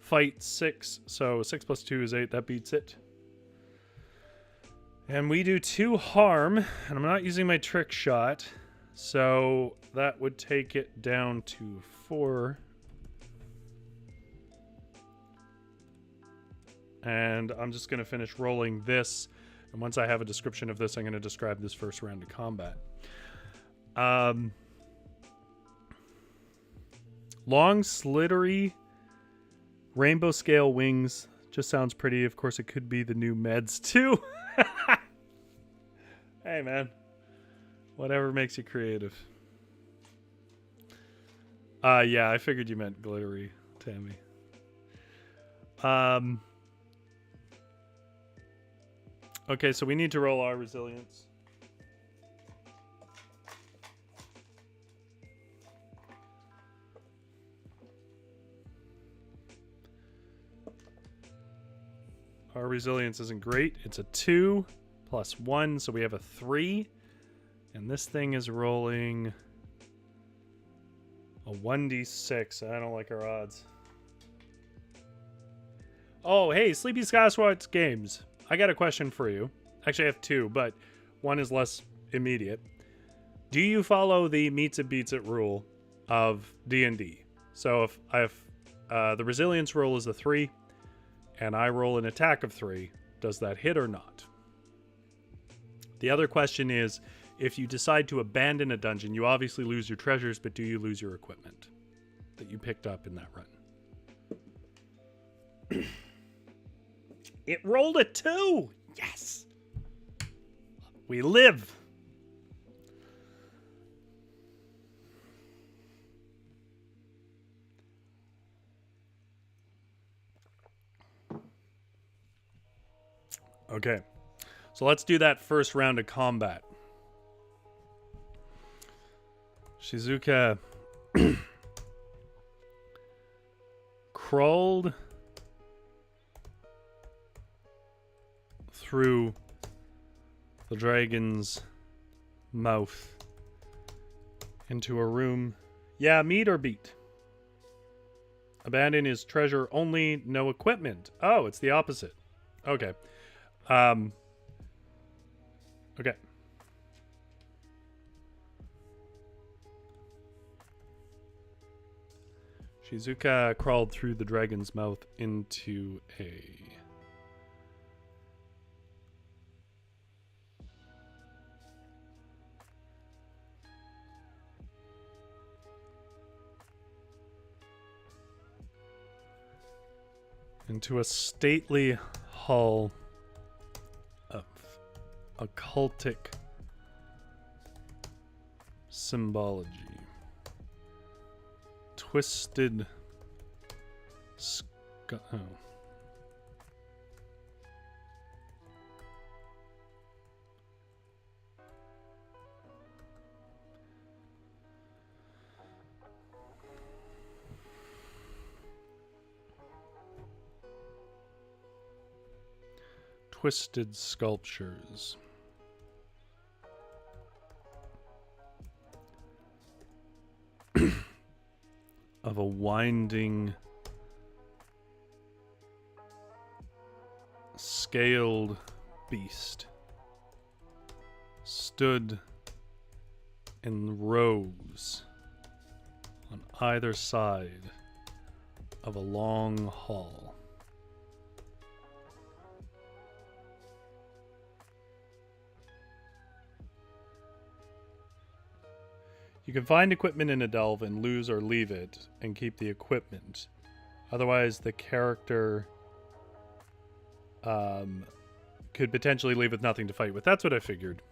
fight 6, so 6 plus 2 is 8. That beats it. And we do 2 harm, and I'm not using my trick shot, so that would take it down to 4. And I'm just going to finish rolling this, and once I have a description of this, I'm going to describe this first round of combat. Long, slittery, rainbow scale wings. Just sounds pretty. Of course, it could be the new meds, too. Hey, man. Whatever makes you creative. Yeah, I figured you meant glittery, Tammy. Okay, so we need to roll our resilience. Our resilience isn't great. It's a 2 plus 1, so we have a 3. And this thing is rolling a 1d6. I don't like our odds. Oh, hey, Sleepy Skywatch Games. I got a question for you. Actually, I have 2, but one is less immediate. Do you follow the meets it beats it rule of D&D? So if I have the resilience roll is a 3, and I roll an attack of 3, does that hit or not? The other question is, if you decide to abandon a dungeon, you obviously lose your treasures, but do you lose your equipment that you picked up in that run? It rolled a 2! Yes! We live! Okay, so let's do that first round of combat. Shizuka crawled through the dragon's mouth into a room. Yeah, meet or beat? Abandon his treasure only, no equipment. Oh, it's the opposite. Okay. Okay. Shizuka crawled through the dragon's mouth into a stately hall of occultic symbology. Twisted oh. Twisted sculptures. Of a winding, scaled beast stood in rows on either side of a long hall. You can find equipment in a delve and lose or leave it and keep the equipment. Otherwise, the character could potentially leave with nothing to fight with. That's what I figured.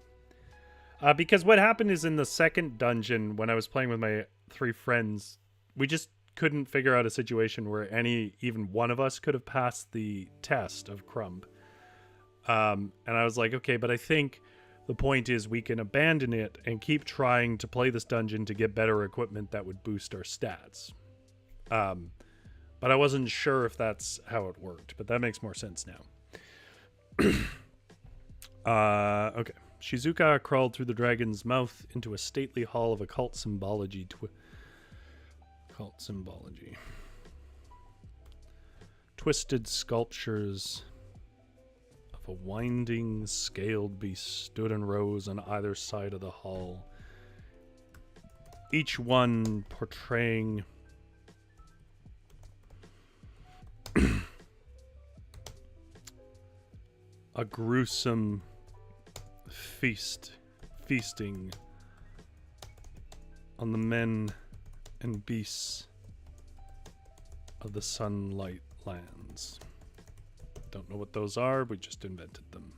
Because what happened is in the second dungeon, when I was playing with my 3 friends, we just couldn't figure out a situation where even one of us could have passed the test of Crumb. And I was like, okay, but I think the point is we can abandon it and keep trying to play this dungeon to get better equipment that would boost our stats. But I wasn't sure if that's how it worked, but that makes more sense now. Okay. Shizuka crawled through the dragon's mouth into a stately hall of occult symbology. Twisted sculptures of a winding, scaled beast stood in rows on either side of the hall, each one portraying a gruesome feasting on the men and beasts of the Sunlight Lands. Don't know what those are, we just invented them.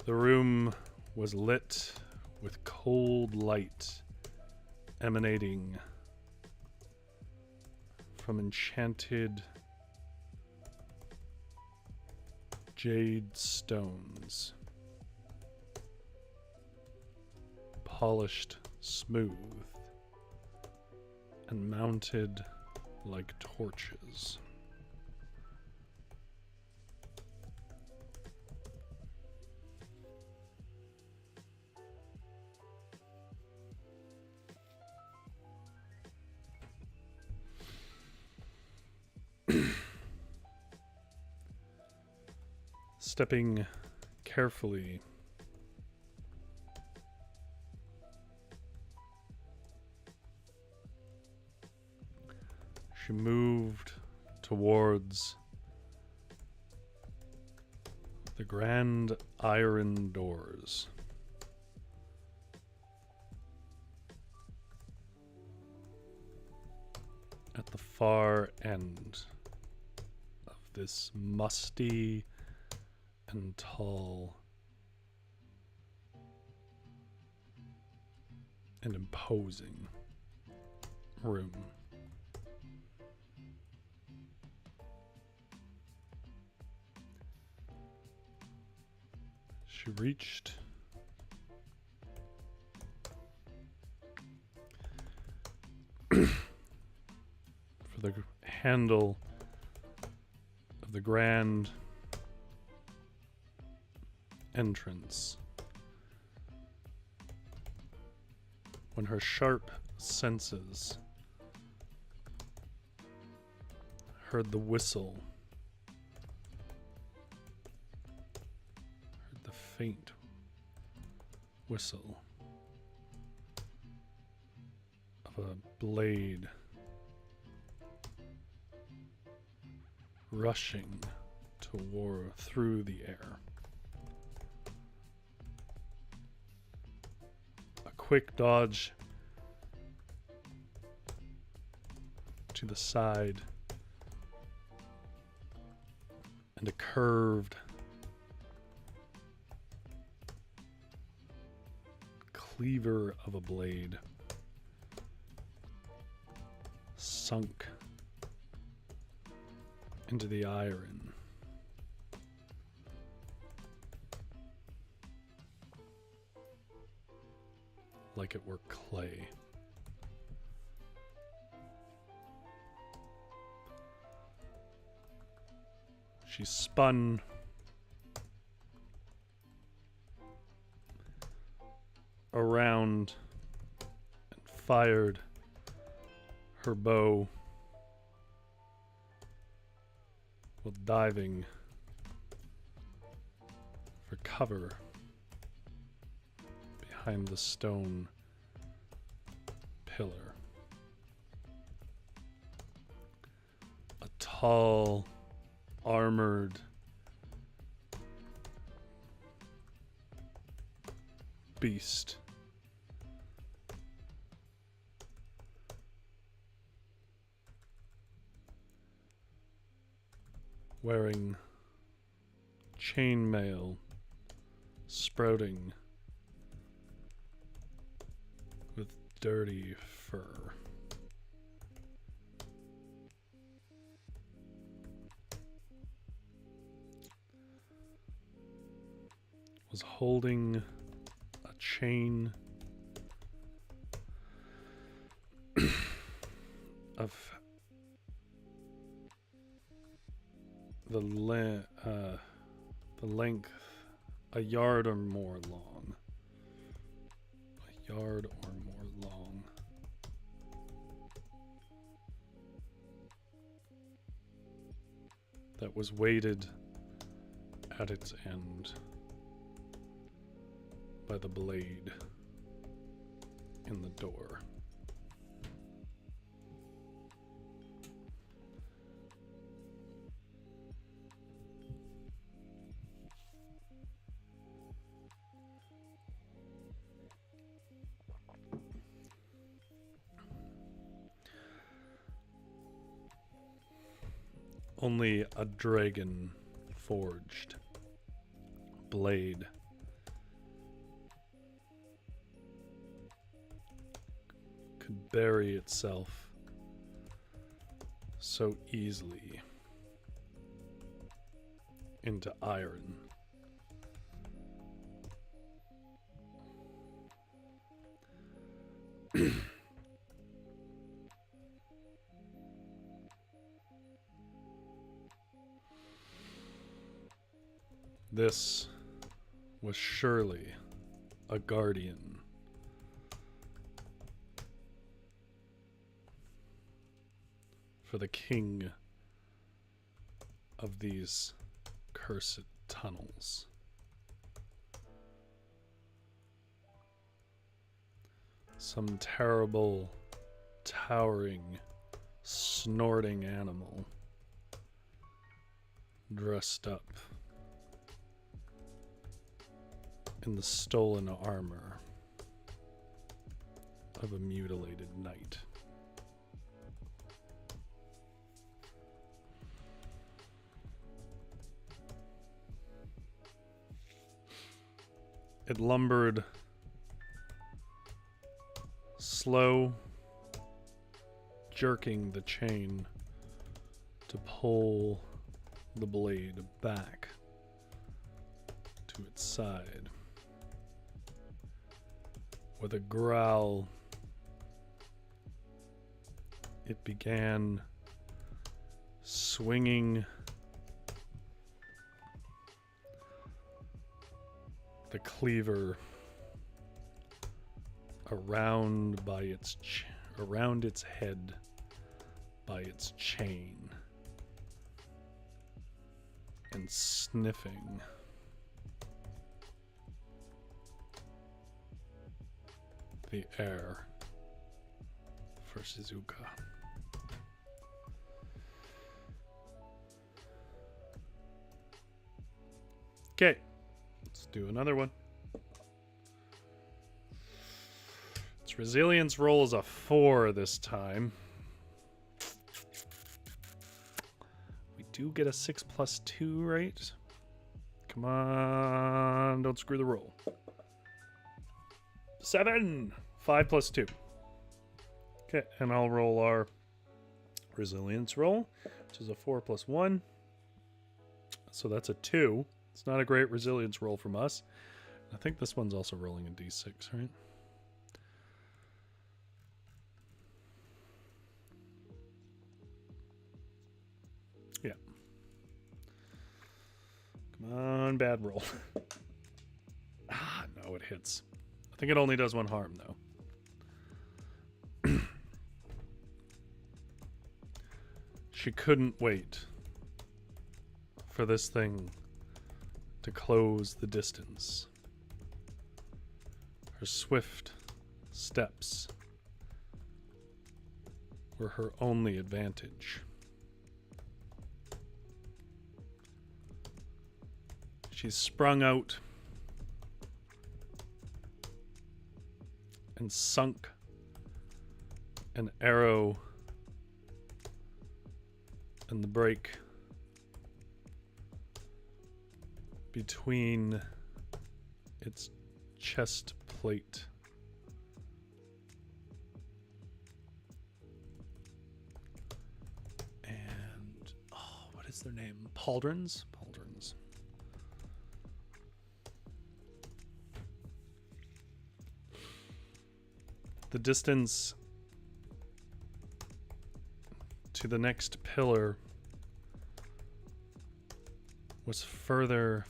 The room was lit with cold light emanating from enchanted jade stones, polished smooth and mounted like torches. Stepping carefully she moved towards the grand iron doors. At the far end of this musty and tall and imposing room. She reached for the handle of the grand entrance when her sharp senses heard the whistle, heard the faint whistle of a blade rushing through the air. Quick dodge to the side and a curved cleaver of a blade sunk into the iron. Like it were clay. She spun around and fired her bow while diving for cover behind the stone pillar. A tall, armored beast wearing chainmail, sprouting with dirty fur. Was holding a chain of the length a yard or more long. A yard or more long. That was weighted at its end by the blade in the door. Only a dragon forged blade could bury itself so easily into iron. This was surely a guardian. For the king of these cursed tunnels. Some terrible, towering, snorting animal dressed up in the stolen armor of a mutilated knight. It lumbered slow, jerking the chain to pull the blade back to its side. With a growl, it began swinging the cleaver around its head by its chain and sniffing the air for Shizuka. Okay, let's do another one. Its resilience roll is a 4 this time. We do get a 6 + 2, right? Come on, don't screw the roll. 7! 5 + 2. Okay, and I'll roll our resilience roll, which is a 4 plus 1. So that's a 2. It's not a great resilience roll from us. I think this one's also rolling a d6, right? Yeah. Come on, bad roll. No, it hits. I think it only does 1 harm, though. She couldn't wait for this thing to close the distance. Her swift steps were her only advantage. She sprung out and sunk an arrow in the break between its chest plate and what is their name? Pauldrons? Pauldrons. The distance to the next pillar was farther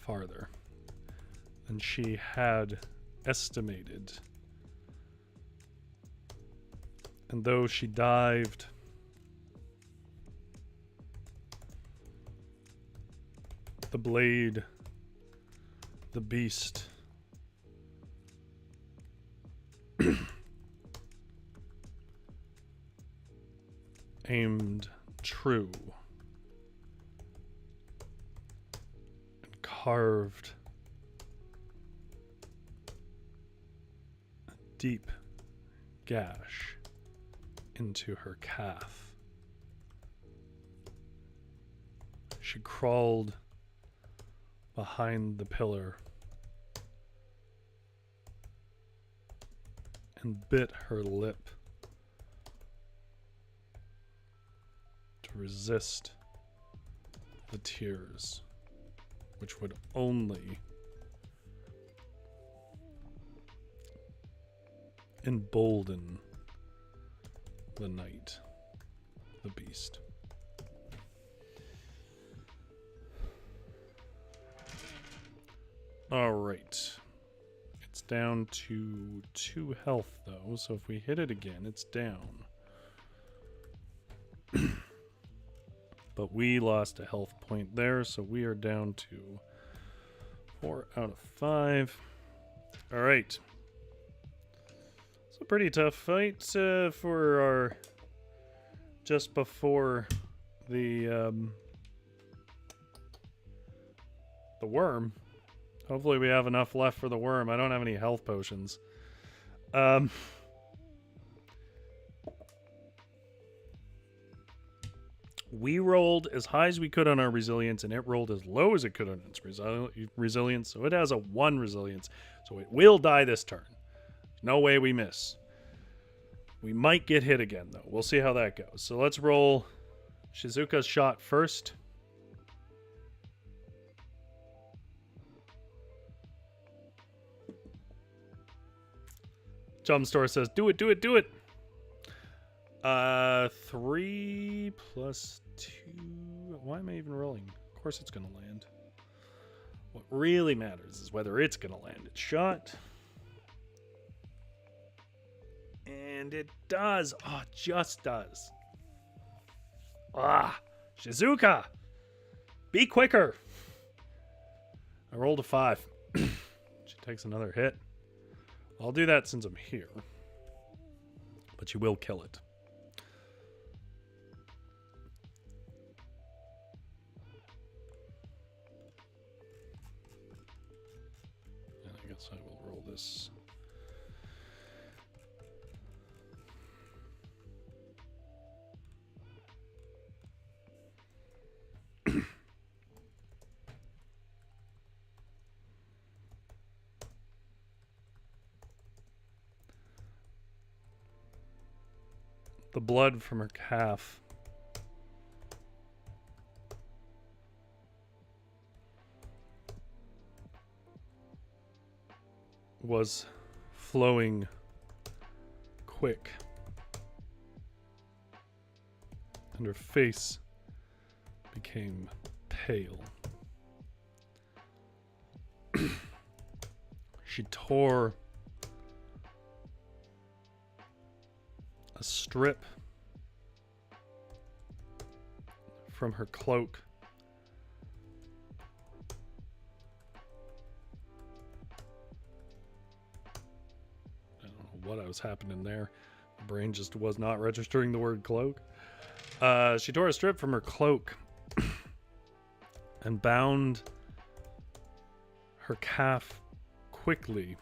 than she had estimated. And though she dived the blade, the beast aimed true and carved a deep gash into her calf. She crawled behind the pillar and bit her lip to resist the tears, which would only embolden the knight, the beast. All right. It's down to 2 health, though, so if we hit it again, it's down. But we lost a health point there, so we are down to 4 out of 5. All right. It's a pretty tough fight for our just before the worm. Hopefully we have enough left for the worm. I don't have any health potions. We rolled as high as we could on our resilience, and it rolled as low as it could on its resilience, so it has a 1 resilience. So it will die this turn. No way we miss. We might get hit again, though. We'll see how that goes. So let's roll Shizuka's shot first. Jumpstore says, do it, do it, do it. 3 plus 2. Why am I even rolling? Of course it's going to land. What really matters is whether it's going to land its shot. And it does. Oh, it just does. Shizuka. Be quicker. I rolled a 5. She takes another hit. I'll do that since I'm here. But you will kill it. And I guess I will roll this. The blood from her calf was flowing quick, and her face became pale. She tore a strip from her cloak what was happening there. My brain just was not registering the word cloak. She tore a strip from her cloak and bound her calf quickly.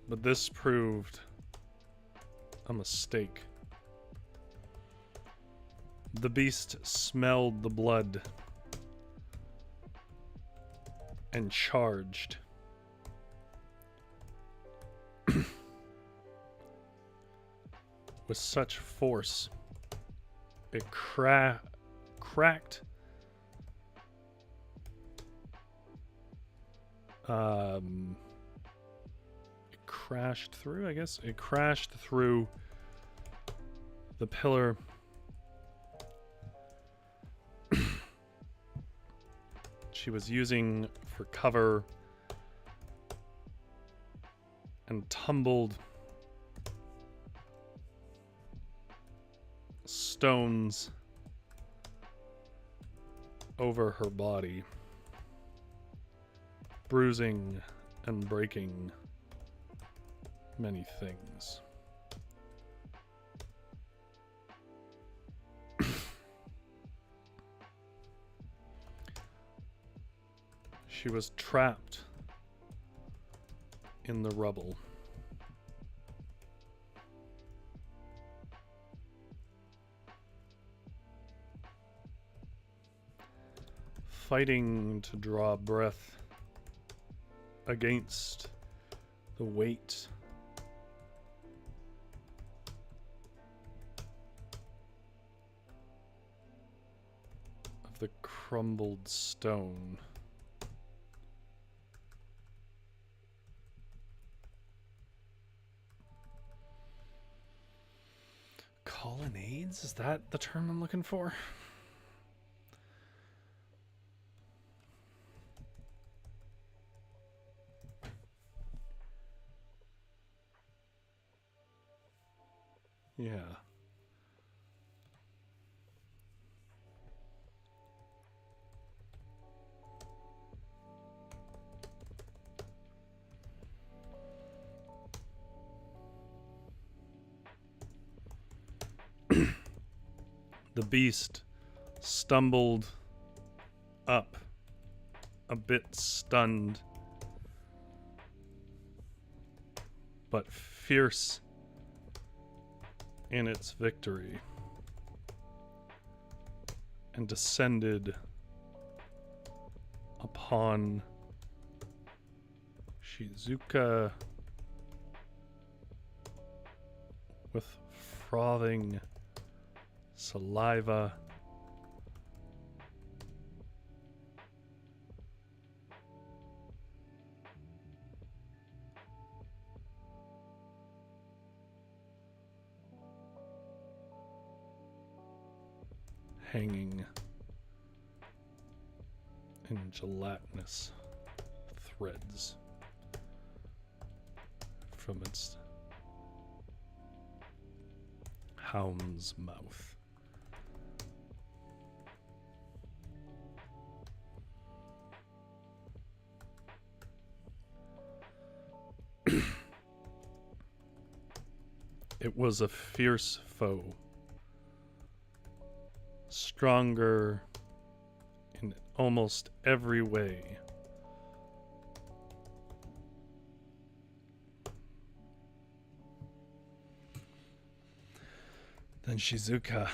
But this proved a mistake. The beast smelled the blood and charged. With such force, it cracked it crashed through, I guess. It crashed through the pillar she was using for cover and tumbled stones over her body, bruising and breaking many things. She was trapped in the rubble. Fighting to draw breath against the weight of the crumbled stone. Colonnades? Is that the term I'm looking for? Yeah. The beast stumbled up, a bit stunned, but fierce in its victory, and descended upon Shizuka with frothing saliva hanging in gelatinous threads from its hound's mouth. It was a fierce foe, stronger in almost every way. Than Shizuka.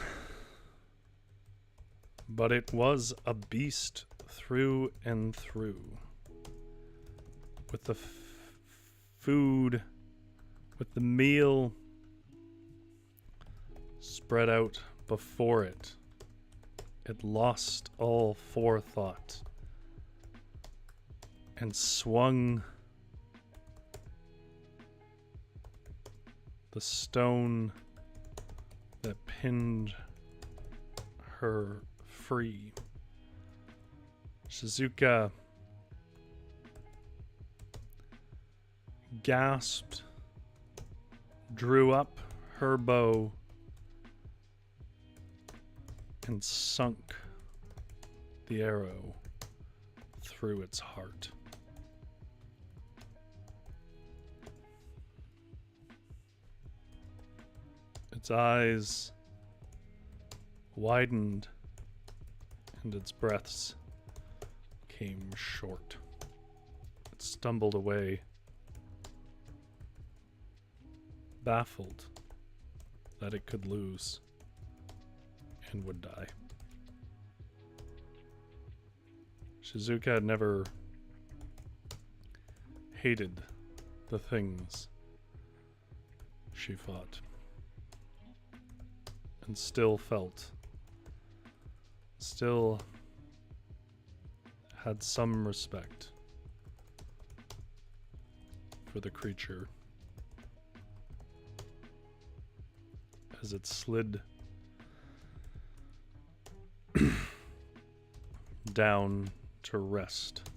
But it was a beast through and through. With the food, with the meal spread out before it, it lost all forethought and swung the stone that pinned her free. Shizuka gasped, drew up her bow, and sunk the arrow through its heart. Its eyes widened and its breaths came short. It stumbled away, baffled that it could lose and would die. Shizuka had never hated the things she fought, and still had some respect for the creature as it slid down to rest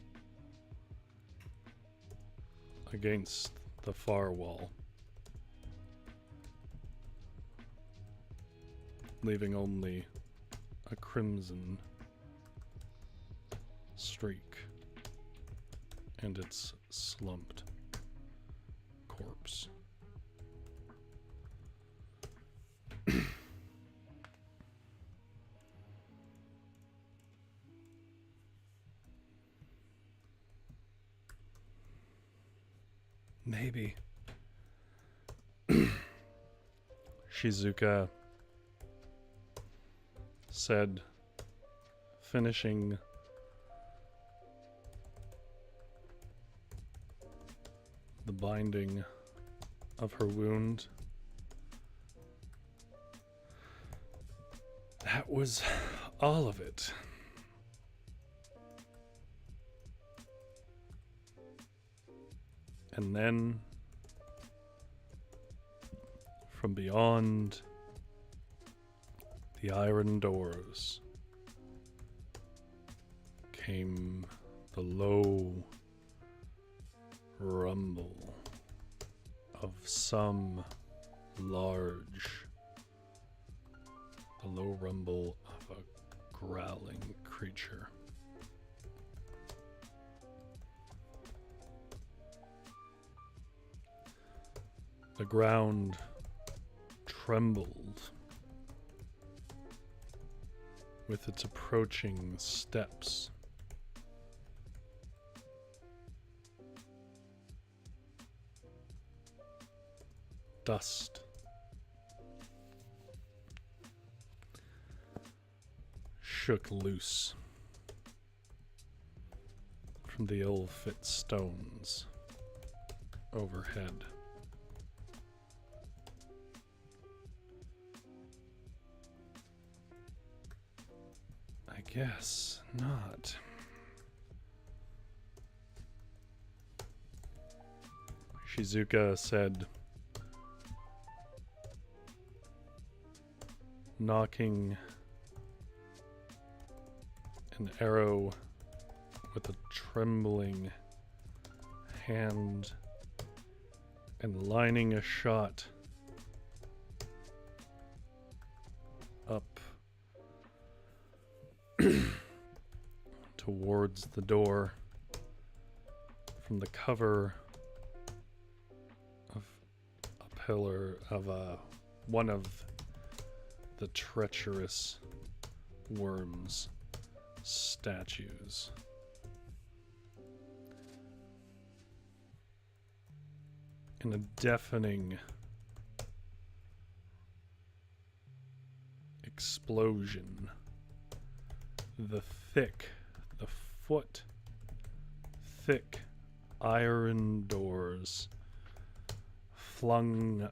against the far wall, leaving only a crimson streak and its slumped corpse. Maybe. Shizuka said, finishing the binding of her wound. That was all of it. And then, from beyond the iron doors, came the low rumble of some large, the low rumble of a growling creature. The ground trembled with its approaching steps. Dust shook loose from the ill-fit stones overhead. I guess not. Shizuka said, knocking an arrow with a trembling hand and lining a shot up towards the door from the cover of a pillar of one of the treacherous wyrm's statues. In a deafening explosion, the foot-thick iron doors flung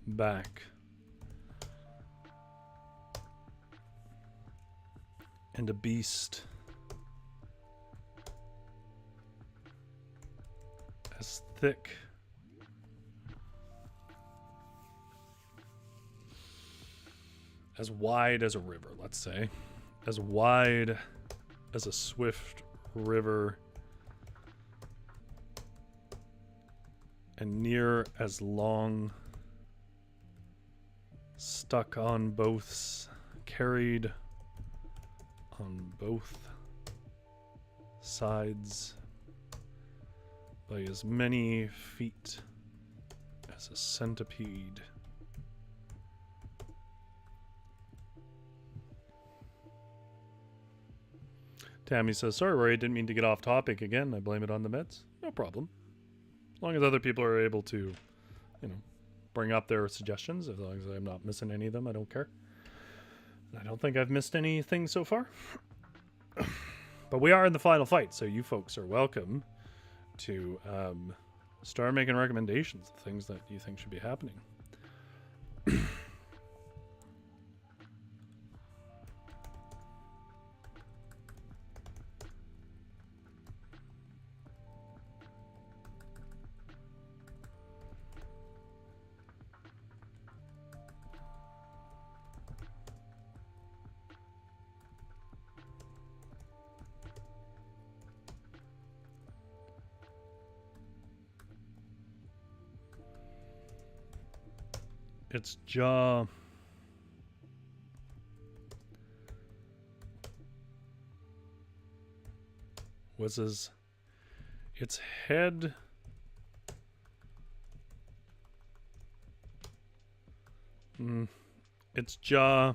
back and a beast as thick as wide as a river, let's say, as wide as a swift river, and near as long, stuck on both, carried on both sides by as many feet as a centipede. Tammy says, sorry, Rory, I didn't mean to get off topic again. I blame it on the meds. No problem. As long as other people are able to, you know, bring up their suggestions, as long as I'm not missing any of them, I don't care. I don't think I've missed anything so far. But we are in the final fight, so you folks are welcome to start making recommendations of things that you think should be happening. Its jaw was as its head its jaw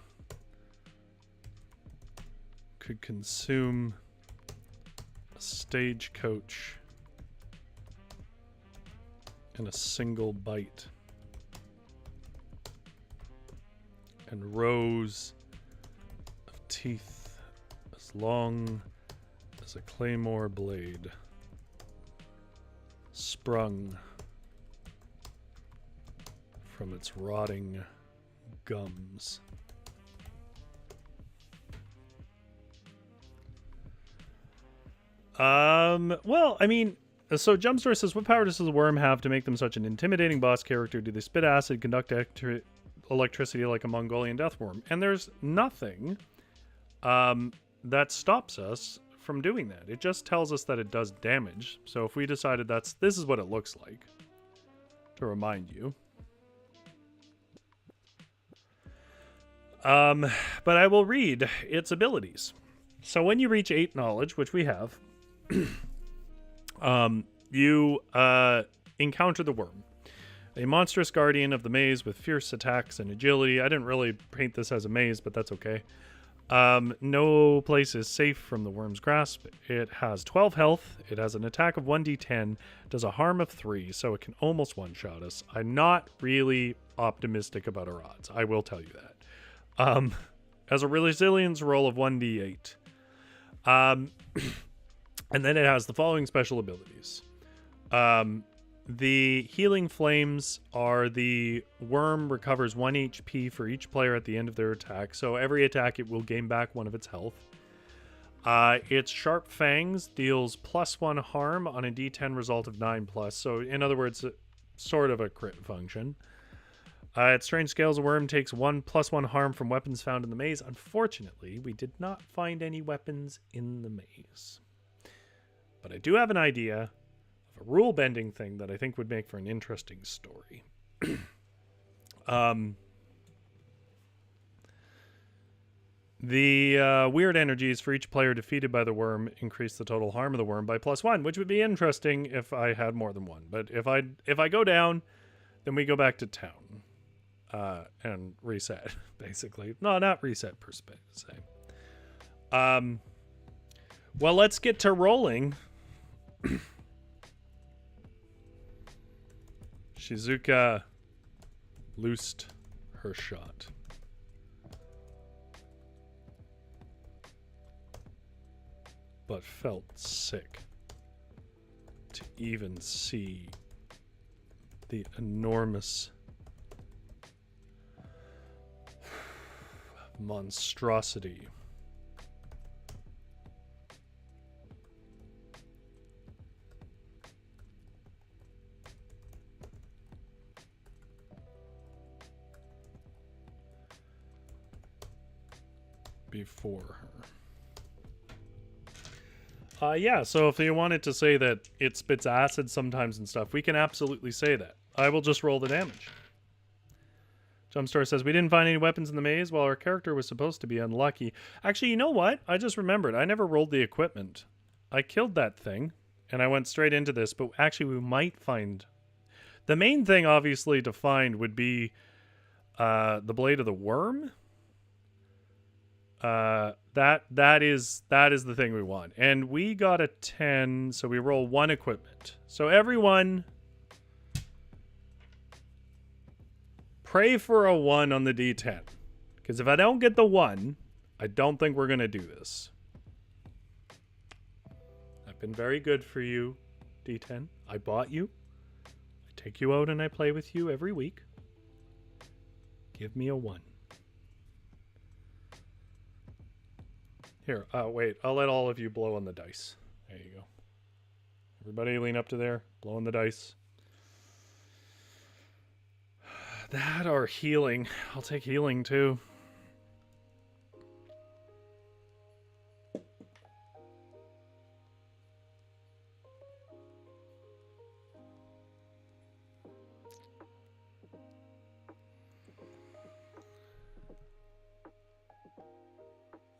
could consume a stagecoach in a single bite, and rows of teeth as long as a claymore blade sprung from its rotting gums. Well, I mean, so Jumpstore says, what power does the worm have to make them such an intimidating boss character? Do they spit acid, conduct electricity like a Mongolian deathworm? And there's nothing that stops us from doing that. It just tells us that it does damage. So if we decided this is what it looks like, to remind you. But I will read its abilities. So when you reach 8 knowledge, which we have, you encounter the worm, a monstrous guardian of the maze with fierce attacks and agility. I didn't really paint this as a maze, but that's okay. No place is safe from the worm's grasp. It has 12 health. It has an attack of 1d10, does a harm of 3, so it can almost one-shot us. I'm not really optimistic about our odds, I will tell you that. Has a resilience roll of 1d8. And then it has the following special abilities. The healing flames are the worm recovers 1 HP for each player at the end of their attack. So every attack it will gain back 1 of its health. Its sharp fangs deals +1 harm on a d10 result of 9+. So in other words, sort of a crit function. Its strange scales, a worm takes 1 +1 harm from weapons found in the maze. Unfortunately, we did not find any weapons in the maze. But I do have an idea of a rule-bending thing that I think would make for an interesting story. The weird energies for each player defeated by the worm increase the total harm of the worm by +1, which would be interesting if I had more than one. But if I go down, then we go back to town and reset, basically. No, not reset per se. Well, let's get to rolling. Shizuka loosed her shot. But felt sick to even see the enormous monstrosity before her. Yeah, so if you wanted to say that it spits acid sometimes and stuff, we can absolutely say that. I will just roll the damage. Jumpstart says, we didn't find any weapons in the maze while our character was supposed to be unlucky. Actually, you know what? I just remembered. I never rolled the equipment. I killed that thing, and I went straight into this, but actually we might find... The main thing, obviously, to find would be the Blade of the Wyrm. That is the thing we want. And we got a 10, so we roll 1 equipment. So everyone... pray for a 1 on the D10. Because if I don't get the 1, I don't think we're going to do this. I've been very good for you, D10. I bought you. I take you out and I play with you every week. Give me a 1. Here, wait. I'll let all of you blow on the dice. There you go. Everybody lean up to there. Blow on the dice. That or healing. I'll take healing too.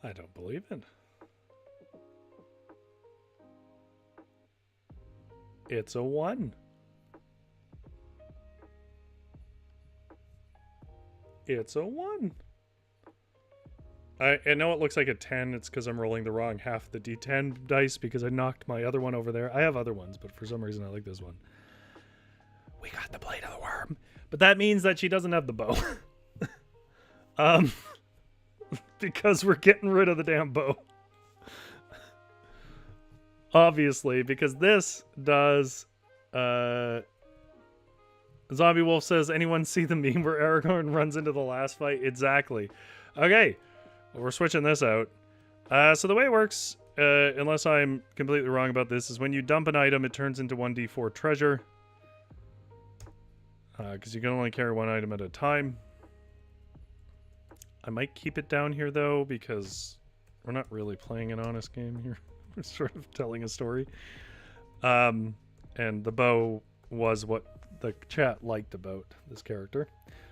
I don't believe it. It's a 1. It's a 1. I know it looks like a 10. It's because I'm rolling the wrong half of the D10 dice because I knocked my other one over there. I have other ones, but for some reason I like this one. We got the Blade of the Wyrm. But that means that she doesn't have the bow. Because we're getting rid of the damn bow. Obviously, because this does... Zombie Wolf says, anyone see the meme where Aragorn runs into the last fight? Exactly. Okay. Well, we're switching this out. So the way it works, unless I'm completely wrong about this, is when you dump an item, it turns into 1d4 treasure. Because you can only carry 1 item at a time. I might keep it down here, though, because we're not really playing an honest game here. We're sort of telling a story. And the bow was what the chat liked about this character.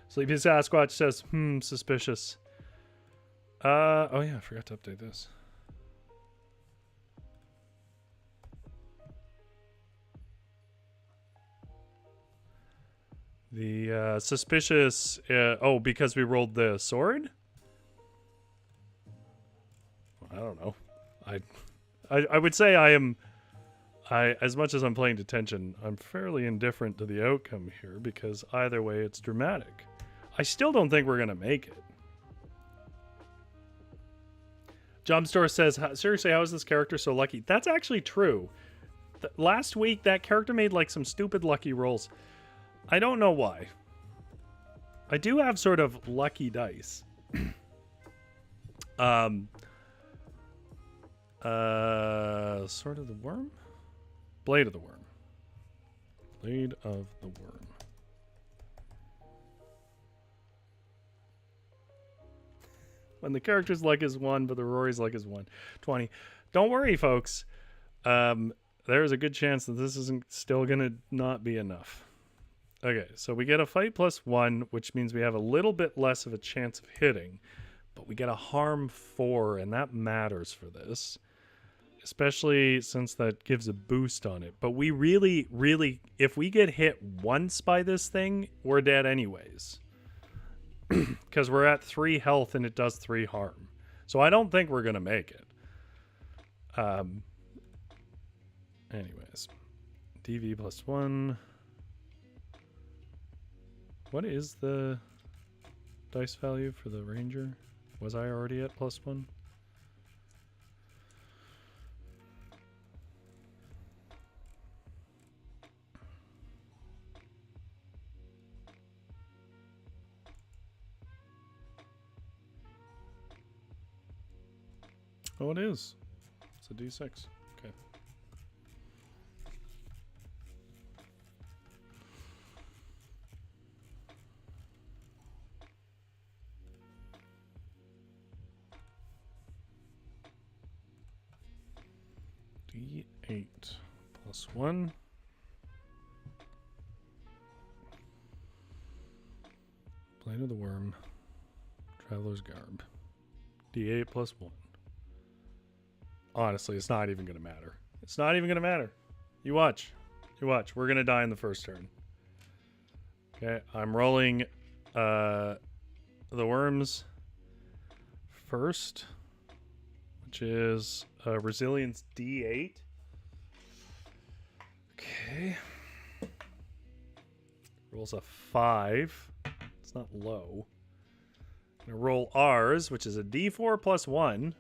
Sleepy Sasquatch says, suspicious. Oh yeah, I forgot to update this. The suspicious, oh, because we rolled the sword? I don't know. I would say as much as I'm playing detention, I'm fairly indifferent to the outcome here because either way it's dramatic. I still don't think we're going to make it. Jumpstore says, seriously, how is this character so lucky? That's actually true. Last week, that character made like some stupid lucky rolls. I don't know why. I do have sort of lucky dice. Sort of the worm? Blade of the Wyrm. Blade of the Wyrm. When the character's luck is 1, but the Rory's luck is 20. Don't worry, folks. There's a good chance that this isn't still going to not be enough. Okay, so we get a fight plus 1, which means we have a little bit less of a chance of hitting, but we get a harm 4, and that matters for this. Especially since that gives a boost on it. But we really, if we get hit once by this thing, we're dead anyways. Because we're at 3 health and it does 3 harm. So I don't think we're going to make it. Anyways. DV plus 1. What is the dice value for the ranger? Was I already at plus 1? Oh, it is. It's a D6. Okay. D8 plus 1. Blade of the Worm. Traveler's Garb. D8 plus 1. Honestly, it's not even going to matter. It's not even going to matter. You watch. You watch. We're going to die in the first turn. Okay, I'm rolling the worms first, which is resilience D8. Okay. Rolls a 5. It's not low. I'm going to roll ours, which is a D4 plus 1.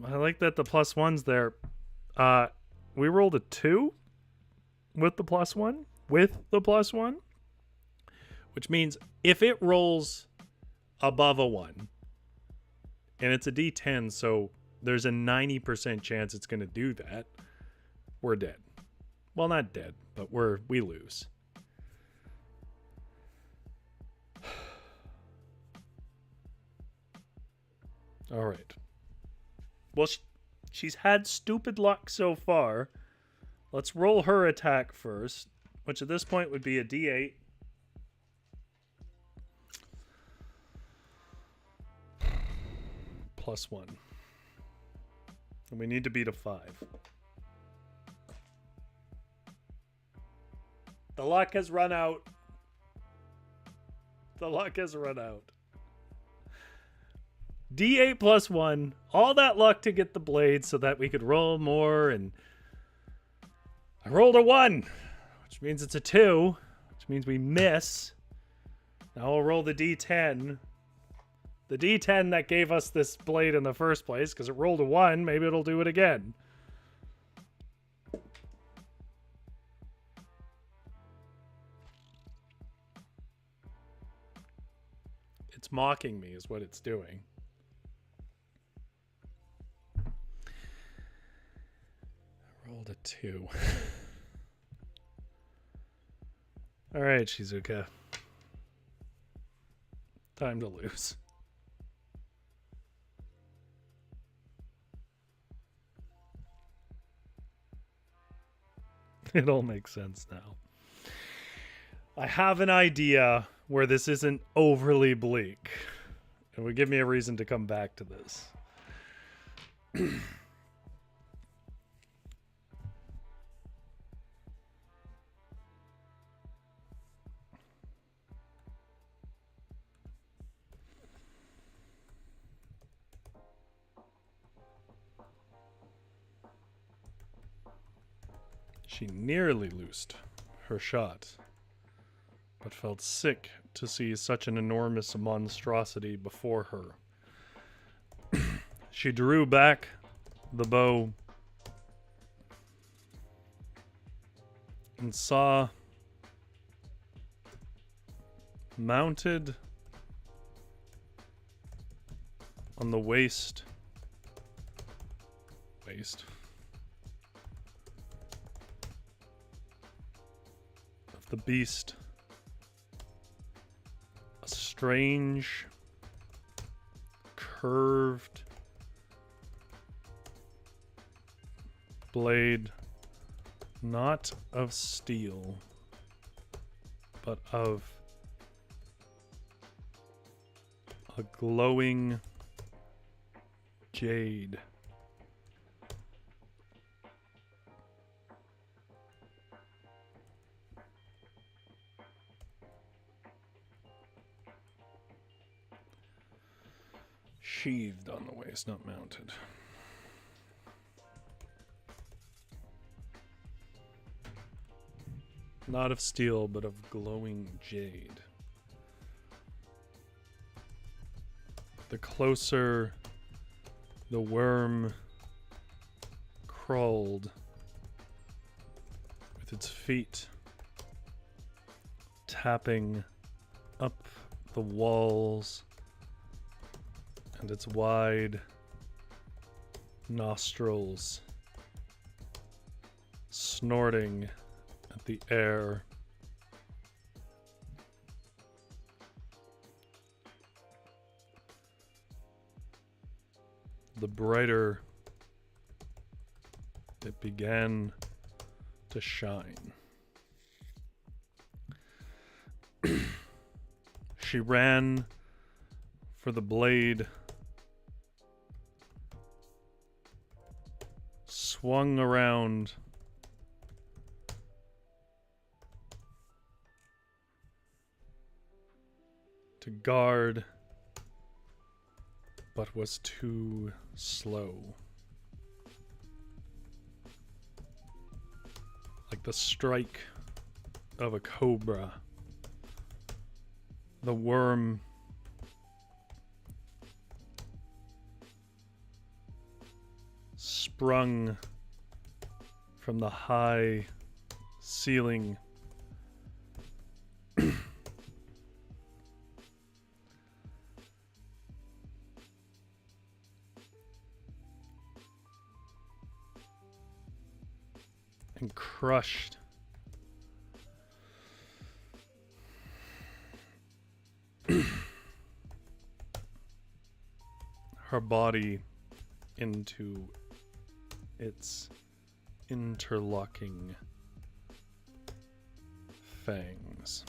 I like that the plus 1's there. We rolled a 2 with the plus 1. With the plus 1. Which means if it rolls above a 1, and it's a D10, so there's a 90% chance it's going to do that, we're dead. Well, not dead, but we lose. All right. Well, she's had stupid luck so far. Let's roll her attack first, which at this point would be a D8. Plus 1. And we need to beat a 5. The luck has run out. The luck has run out. D8 plus 1. All that luck to get the blade so that we could roll more. And I rolled a 1, which means it's a 2, which means we miss. Now we'll roll the D10. The D10 that gave us this blade in the first place, because it rolled a 1. Maybe it'll do it again. It's mocking me is what it's doing. I rolled a 2. All right, Shizuka. Time to lose. It all makes sense now. I have an idea where this isn't overly bleak. It would give me a reason to come back to this. She nearly loosed her shot, but felt sick to see such an enormous monstrosity before her. She drew back the bow and saw mounted on the waist of the beast a strange curved blade, not of steel but of a glowing jade. Sheathed on the waist, not mounted. Not of steel, but of glowing jade. The closer the worm crawled with its feet tapping up the walls and its wide nostrils snorting at the air, the brighter it began to shine. She ran for the blade, swung around, to guard, but was too slow. Like the strike of a cobra, the wyrm sprung from the high ceiling and crushed her body into its interlocking fangs.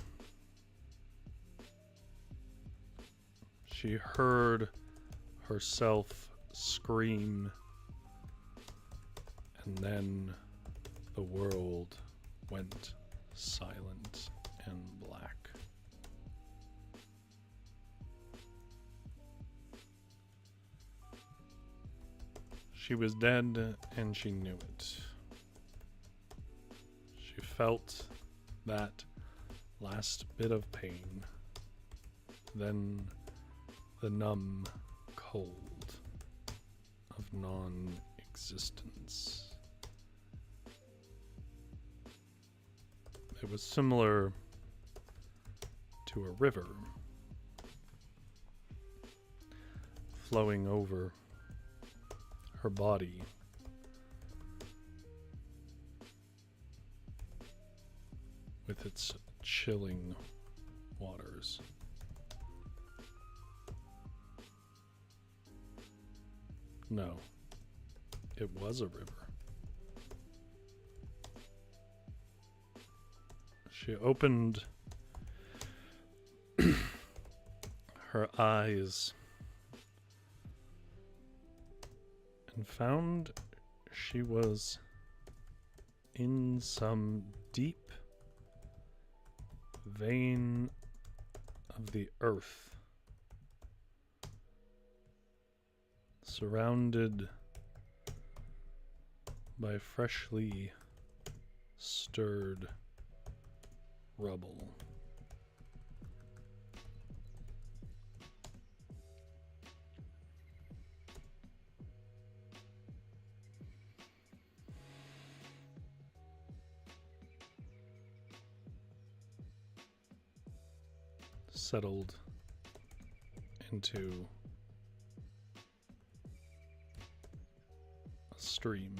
She heard herself scream, and then the world went silent and black. She was dead, and she knew it. She felt that last bit of pain, then the numb cold of non-existence. It was similar to a river flowing over her body, with its chilling waters. No, it was a river. She opened her eyes and found she was in some deep vein of the earth, surrounded by freshly stirred rubble. Settled into a stream.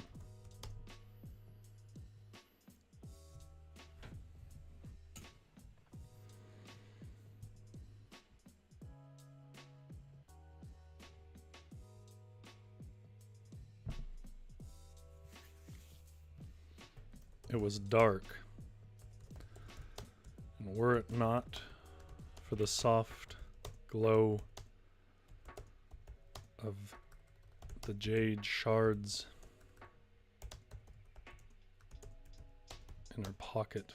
It was dark, and were it not for the soft glow of the jade shards in her pocket.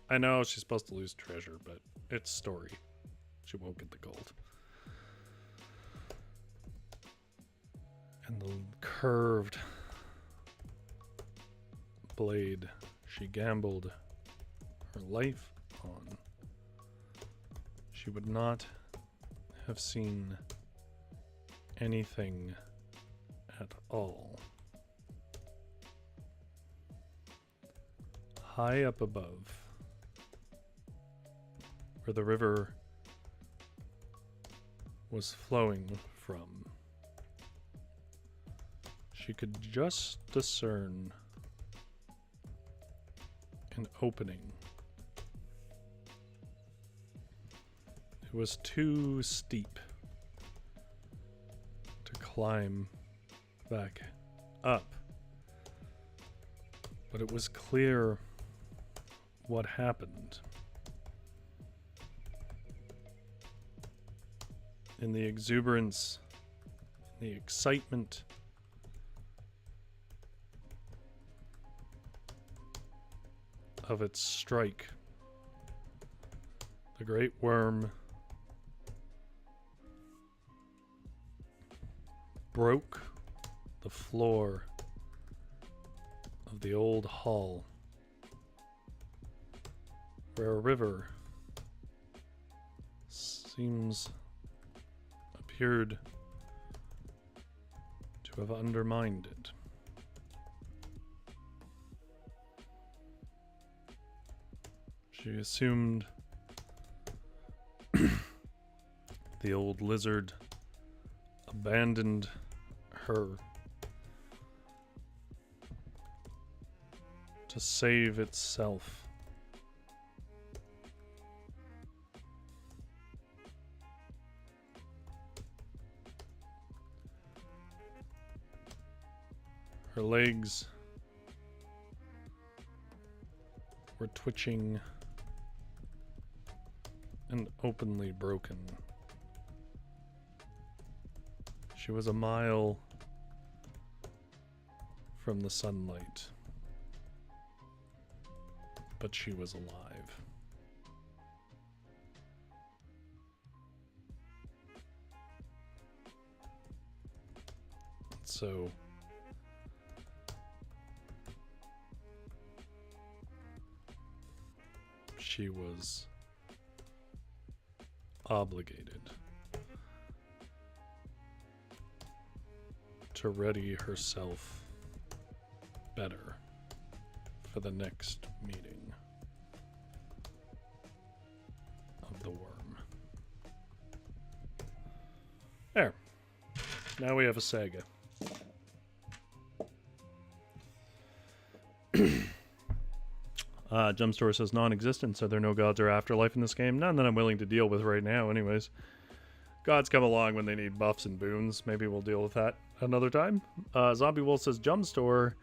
I know she's supposed to lose treasure, but it's story. She won't get the gold. And the curved blade she gambled her life on, she would not have seen anything at all. High up above, where the river was flowing from, she could just discern an opening. It was too steep to climb back up. But it was clear what happened. In the exuberance, in the excitement, of its strike, the great worm broke the floor of the old hall, where a river appeared to have undermined it. She assumed the old lizard abandoned her to save itself. Her legs were twitching and openly broken. She was a mile from the sunlight, but she was alive. So she was obligated to ready herself better for the next meeting of the worm. There. Now we have a saga. Jumpstore says non-existent, so there are no gods or afterlife in this game. None that I'm willing to deal with right now, anyways. Gods come along when they need buffs and boons. Maybe we'll deal with that another time. Zombie Wolf says Jumpstore.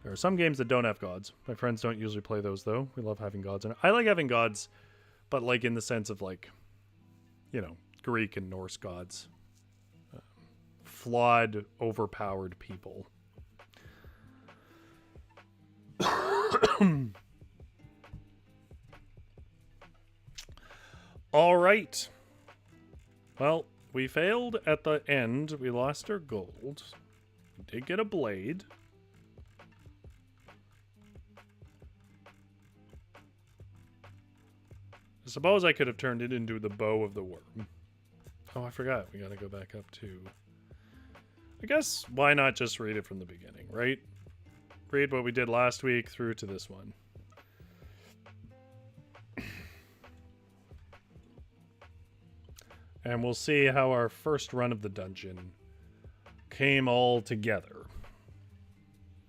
There are some games that don't have gods. My friends don't usually play those, though. We love having gods in it. I like having gods, but like in the sense of like, you know, Greek and Norse gods. Flawed, overpowered people. All right. Well, we failed at the end. We lost our gold. We did get a blade. I suppose I could have turned it into the bow of the worm. Oh, I forgot. We gotta go back up to... I guess, why not just read it from the beginning, right? Read what we did last week through to this one. And we'll see how our first run of the dungeon came all together.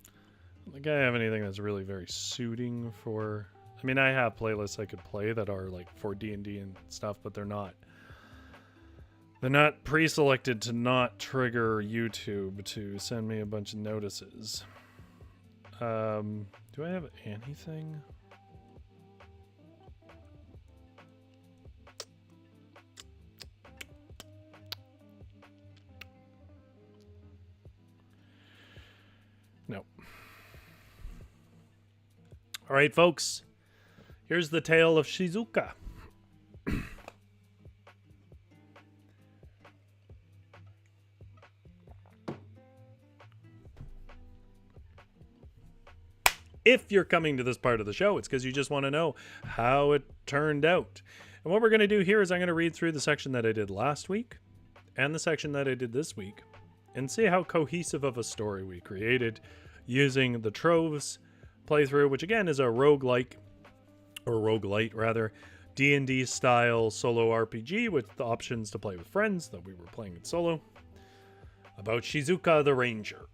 I don't think I have anything that's really very suiting for... I mean, I have playlists I could play that are like for D&D and stuff, but they're not pre-selected to not trigger YouTube to send me a bunch of notices. Do I have anything? No. All right, folks. Here's the tale of Shizuka. If you're coming to this part of the show, it's because you just want to know how it turned out. And what we're going to do here is I'm going to read through the section that I did last week and the section that I did this week and see how cohesive of a story we created using the Troves playthrough, which again is a roguelike, or roguelite rather, D&D style solo RPG with the options to play with friends, though we were playing it solo, about Shizuka the Ranger.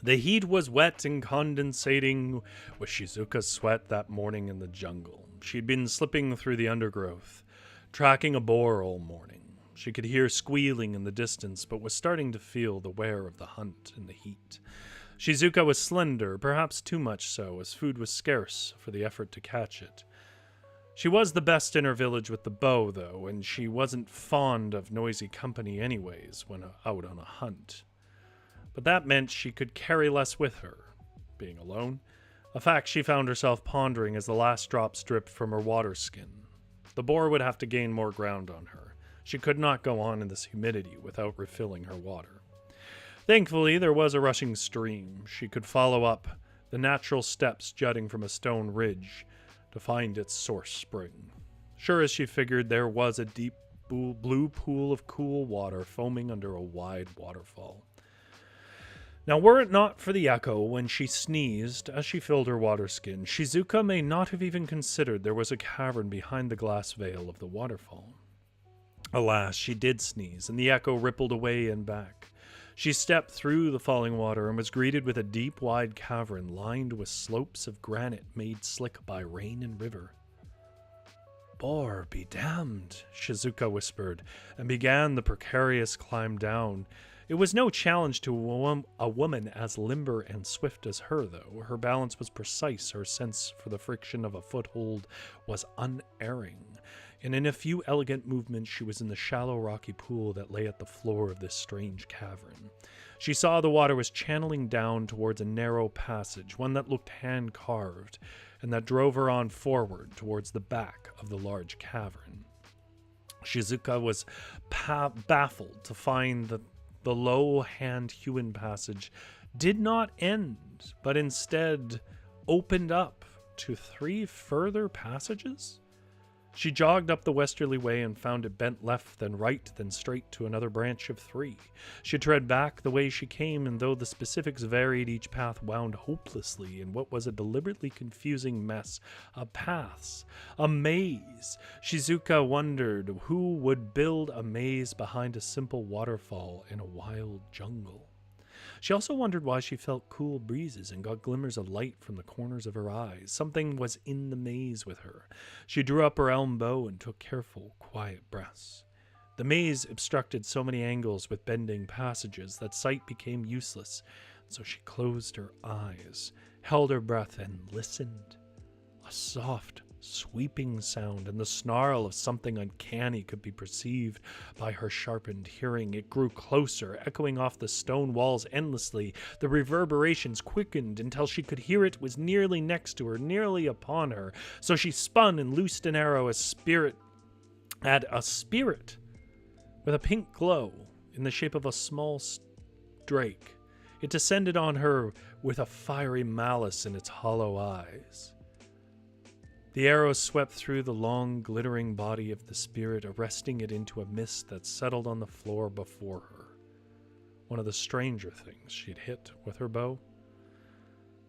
The heat was wet and condensating with Shizuka's sweat that morning in the jungle. She'd been slipping through the undergrowth, tracking a boar all morning. She could hear squealing in the distance, but was starting to feel the wear of the hunt and the heat. Shizuka was slender, perhaps too much so, as food was scarce for the effort to catch it. She was the best in her village with the bow, though, and she wasn't fond of noisy company anyways when out on a hunt. But that meant she could carry less with her, being alone, a fact she found herself pondering as the last drops dripped from her water skin. The boar would have to gain more ground on her. She could not go on in this humidity without refilling her water. Thankfully, there was a rushing stream. She could follow up the natural steps jutting from a stone ridge to find its source spring. Sure as she figured, there was a deep blue pool of cool water foaming under a wide waterfall. Now, were it not for the echo when she sneezed as she filled her water skin, Shizuka may not have even considered there was a cavern behind the glass veil of the waterfall. Alas, she did sneeze, and the echo rippled away and back. She stepped through the falling water and was greeted with a deep, wide cavern lined with slopes of granite made slick by rain and river. "Boar be damned," Shizuka whispered, and began the precarious climb down. It was no challenge to a woman as limber and swift as her, though. Her balance was precise, her sense for the friction of a foothold was unerring, and in a few elegant movements she was in the shallow rocky pool that lay at the floor of this strange cavern. She saw the water was channeling down towards a narrow passage, one that looked hand-carved, and that drove her on forward towards the back of the large cavern. Shizuka was baffled to find that the low hand-hewn passage did not end, but instead opened up to 3 further passages. She jogged up the westerly way and found it bent left, then right, then straight to another branch of 3. She tread back the way she came, and though the specifics varied, each path wound hopelessly in what was a deliberately confusing mess of paths. A maze! Shizuka wondered who would build a maze behind a simple waterfall in a wild jungle. She also wondered why she felt cool breezes and got glimmers of light from the corners of her eyes. Something was in the maze with her. She drew up her elm bow and took careful, quiet breaths. The maze obstructed so many angles with bending passages that sight became useless, so she closed her eyes, held her breath, and listened. A soft, sweeping sound and the snarl of something uncanny could be perceived by her sharpened hearing. It grew closer, echoing off the stone walls endlessly. The reverberations quickened until she could hear it was nearly next to her, nearly upon her. So she spun and loosed an arrow at a spirit with a pink glow in the shape of a small drake. It descended on her with a fiery malice in its hollow eyes. The arrow swept through the long, glittering body of the spirit, arresting it into a mist that settled on the floor before her. One of the stranger things she'd hit with her bow.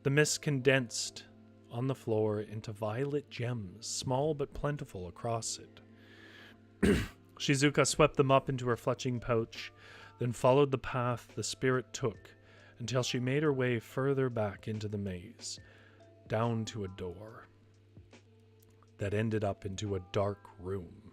The mist condensed on the floor into violet gems, small but plentiful across it. Shizuka swept them up into her fletching pouch, then followed the path the spirit took until she made her way further back into the maze, down to a door that ended up into a dark room,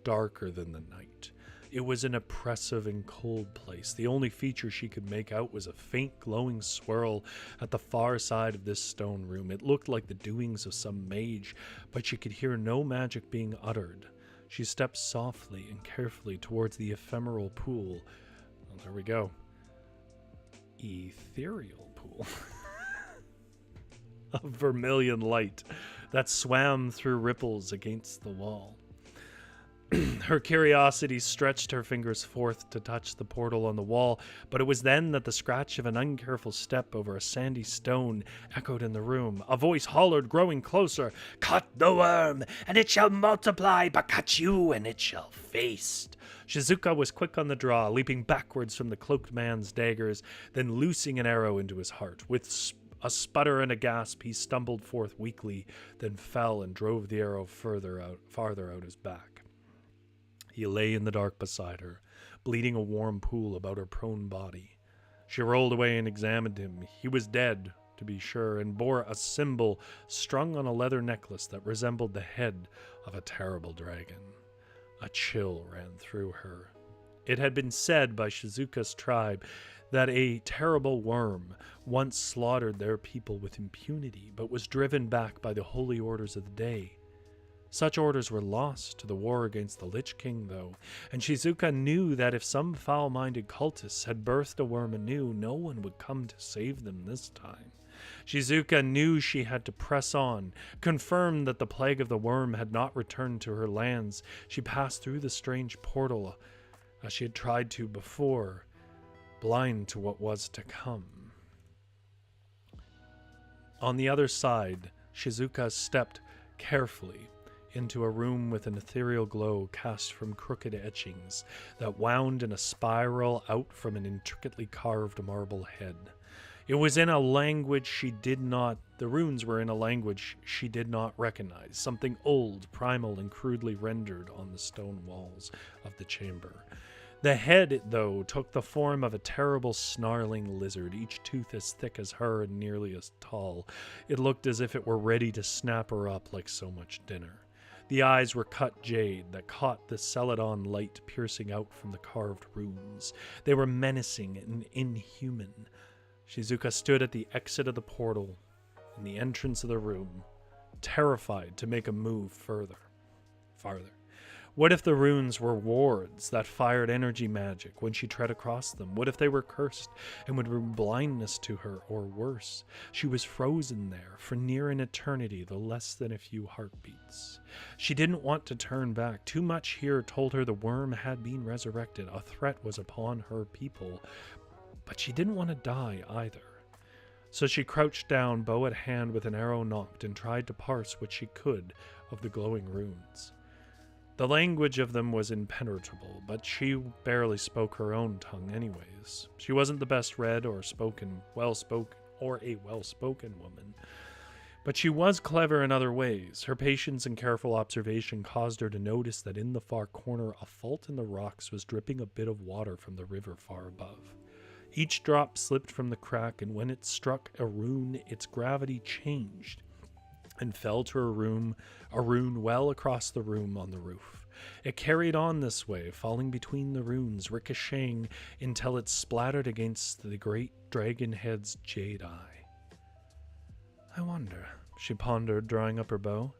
darker than the night. It was an oppressive and cold place. The only feature she could make out was a faint glowing swirl at the far side of this stone room. It looked like the doings of some mage, but she could hear no magic being uttered. She stepped softly and carefully towards the ephemeral pool. Well, there we go. Ethereal pool. Of vermilion light that swam through ripples against the wall. Her curiosity stretched her fingers forth to touch the portal on the wall, but it was then that the scratch of an uncareful step over a sandy stone echoed in the room. A voice hollered, growing closer, "Cut the worm, and it shall multiply, but cut you, and it shall feast." Shizuka was quick on the draw, leaping backwards from the cloaked man's daggers, then loosing an arrow into his heart. With a sputter and a gasp, he stumbled forth weakly, then fell and drove the arrow farther out his back. He lay in the dark beside her, bleeding a warm pool about her prone body. She rolled away and examined him. He was dead, to be sure, and bore a symbol strung on a leather necklace that resembled the head of a terrible dragon. A chill ran through her. It had been said by Shizuka's tribe that a terrible wyrm once slaughtered their people with impunity, but was driven back by the holy orders of the day. Such orders were lost to the war against the Lich King, though, and Shizuka knew that if some foul-minded cultists had birthed a wyrm anew, no one would come to save them this time. Shizuka knew she had to press on. Confirmed that the plague of the wyrm had not returned to her lands, she passed through the strange portal as she had tried to before, blind to what was to come. On the other side, Shizuka stepped carefully into a room with an ethereal glow cast from crooked etchings that wound in a spiral out from an intricately carved marble head. It was in a language the runes were in a language she did not recognize, something old, primal, and crudely rendered on the stone walls of the chamber. The head, though, took the form of a terrible snarling lizard, each tooth as thick as her and nearly as tall. It looked as if it were ready to snap her up like so much dinner. The eyes were cut jade that caught the celadon light piercing out from the carved runes. They were menacing and inhuman. Shizuka stood at the exit of the portal, in the entrance of the room, terrified to make a move farther. What if the runes were wards that fired energy magic when she tread across them? What if they were cursed and would bring blindness to her, or worse? She was frozen there for near an eternity, though less than a few heartbeats. She didn't want to turn back. Too much here told her the wyrm had been resurrected. A threat was upon her people, but she didn't want to die either. So she crouched down, bow at hand, with an arrow nocked, and tried to parse what she could of the glowing runes. The language of them was impenetrable, but she barely spoke her own tongue anyways. She wasn't the best read or well-spoken woman, but she was clever in other ways. Her patience and careful observation caused her to notice that in the far corner, a fault in the rocks was dripping a bit of water from the river far above. Each drop slipped from the crack, and when it struck a rune, its gravity changed and fell to a rune well across the room on the roof. It carried on this way, falling between the runes, ricocheting until it splattered against the great dragon head's jade eye. I wonder, she pondered, drawing up her bow,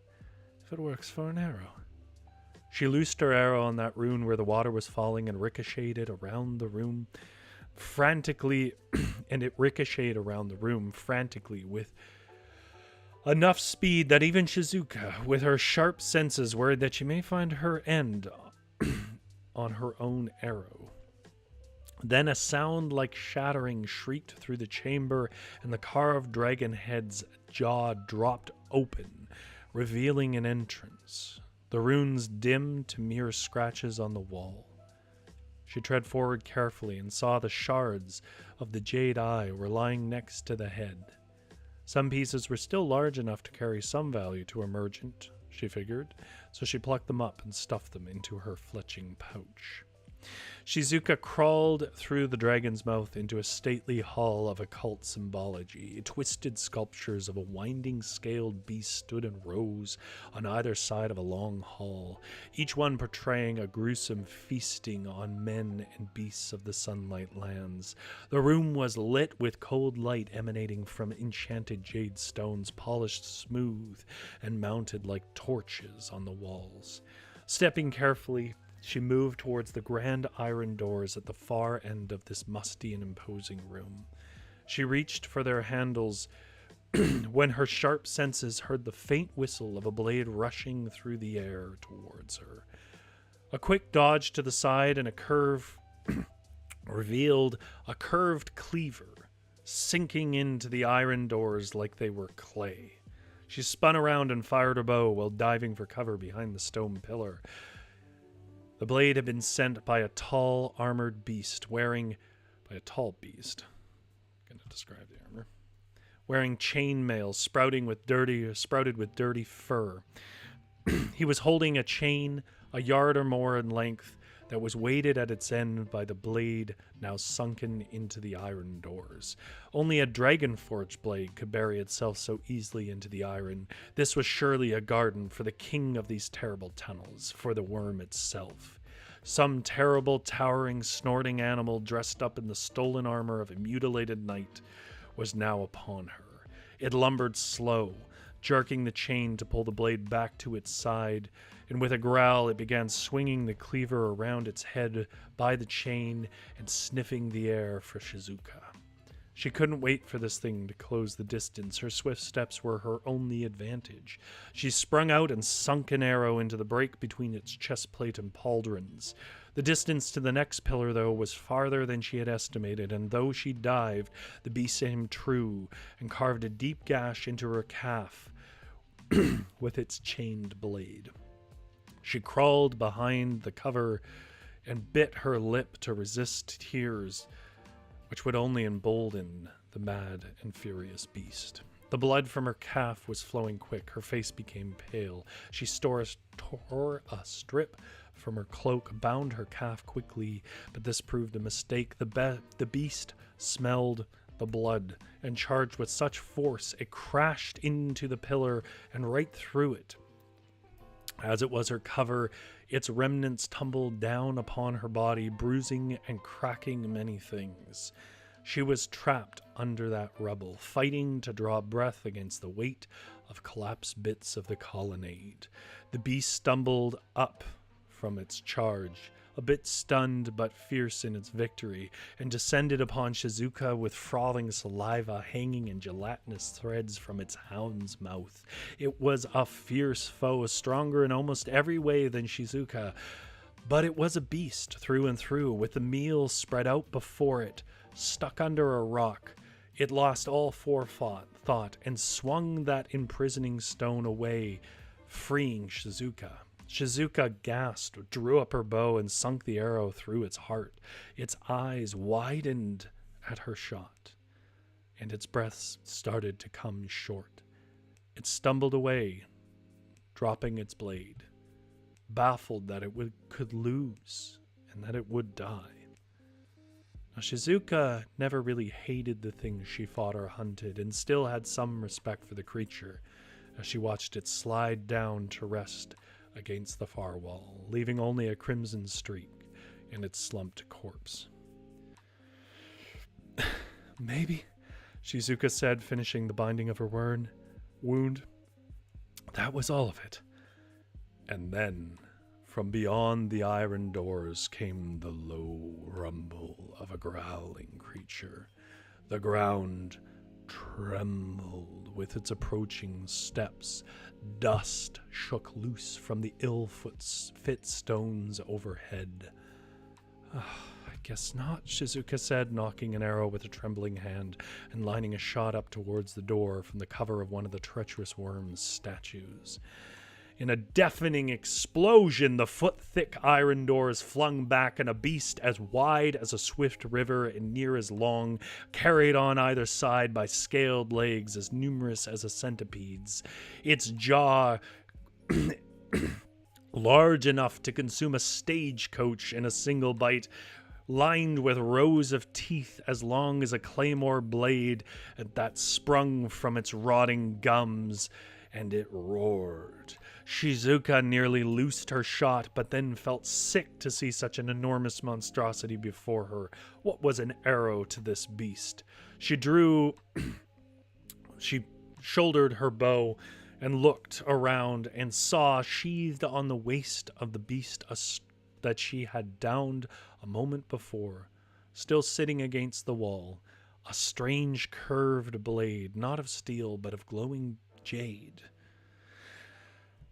if it works for an arrow. She loosed her arrow on that rune where the water was falling and ricocheted around the room frantically, with enough speed that even Shizuka, with her sharp senses, worried that she may find her end on her own arrow. Then a sound like shattering shrieked through the chamber, and the carved dragon head's jaw dropped open, revealing an entrance. The runes dimmed to mere scratches on the wall. She tread forward carefully and saw the shards of the jade eye were lying next to the head. Some pieces were still large enough to carry some value to a merchant, she figured, so she plucked them up and stuffed them into her fletching pouch. Shizuka crawled through the dragon's mouth into a stately hall of occult symbology. Twisted sculptures of a winding scaled beast stood in rows on either side of a long hall, each one portraying a gruesome feasting on men and beasts of the sunlight lands. The room was lit with cold light emanating from enchanted jade stones, polished smooth and mounted like torches on the walls. Stepping carefully, she moved towards the grand iron doors at the far end of this musty and imposing room. She reached for their handles when her sharp senses heard the faint whistle of a blade rushing through the air towards her. A quick dodge to the side and a curve revealed a curved cleaver sinking into the iron doors like they were clay. She spun around and fired her bow while diving for cover behind the stone pillar. The blade had been sent by a tall, armored beast wearing chainmail sprouted with dirty fur. He was holding a chain a yard or more in length that was weighted at its end by the blade now sunken into the iron doors. Only a dragon-forged blade could bury itself so easily into the iron. This was surely a garden for the king of these terrible tunnels, for the wyrm itself. Some terrible, towering, snorting animal dressed up in the stolen armor of a mutilated knight was now upon her. It lumbered slow, jerking the chain to pull the blade back to its side, and with a growl it began swinging the cleaver around its head by the chain and sniffing the air for Shizuka. She couldn't wait for this thing to close the distance. Her swift steps were her only advantage. She sprung out and sunk an arrow into the break between its chest plate and pauldrons. The distance to the next pillar, though, was farther than she had estimated, and though she dived, the beast aimed true and carved a deep gash into her calf with its chained blade. She crawled behind the cover and bit her lip to resist tears, which would only embolden the mad and furious beast. The blood from her calf was flowing quick. Her face became pale. She tore a strip from her cloak, bound her calf quickly, but this proved a mistake. The beast smelled the blood and charged with such force it crashed into the pillar and right through it. As it was her cover, its remnants tumbled down upon her body, bruising and cracking many things. She was trapped under that rubble, fighting to draw breath against the weight of collapsed bits of the colonnade. The beast stumbled up from its charge, a bit stunned but fierce in its victory, and descended upon Shizuka with frothing saliva hanging in gelatinous threads from its hound's mouth. It was a fierce foe, stronger in almost every way than Shizuka, but it was a beast through and through, with the meal spread out before it, stuck under a rock. It lost all forethought and swung that imprisoning stone away, freeing Shizuka. Shizuka gasped, drew up her bow, and sunk the arrow through its heart. Its eyes widened at her shot, and its breath started to come short. It stumbled away, dropping its blade, baffled that it could lose and that it would die. Now, Shizuka never really hated the things she fought or hunted, and still had some respect for the creature as she watched it slide down to rest against the far wall, leaving only a crimson streak in its slumped corpse. Maybe, Shizuka said, finishing the binding of her wound. That was all of it. And then, from beyond the iron doors came the low rumble of a growling creature. The ground trembled with its approaching steps. Dust shook loose from the ill-fit stones overhead. I guess not, Shizuka said, knocking an arrow with a trembling hand and lining a shot up towards the door from the cover of one of the treacherous wyrm's statues. In a deafening explosion, the foot-thick iron doors flung back, and a beast as wide as a swift river and near as long, carried on either side by scaled legs as numerous as a centipede's, its jaw large enough to consume a stagecoach in a single bite, lined with rows of teeth as long as a claymore blade that sprung from its rotting gums, and it roared. Shizuka nearly loosed her shot, but then felt sick to see such an enormous monstrosity before her. What was an arrow to this beast? She shouldered her bow and looked around and saw, sheathed on the waist of the beast that she had downed a moment before, still sitting against the wall, a strange curved blade, not of steel but of glowing jade.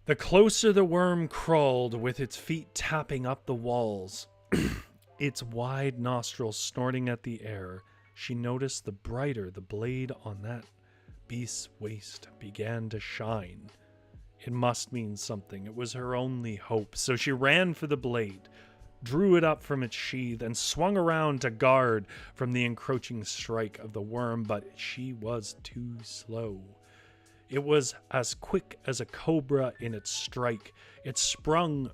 The closer the wyrm crawled, with its feet tapping up the walls, its wide nostrils snorting at the air, she noticed the brighter the blade on that beast's waist began to shine. It must mean something. It was her only hope. So she ran for the blade, drew it up from its sheath, and swung around to guard from the encroaching strike of the wyrm, but she was too slow. It was as quick as a cobra in its strike. It sprung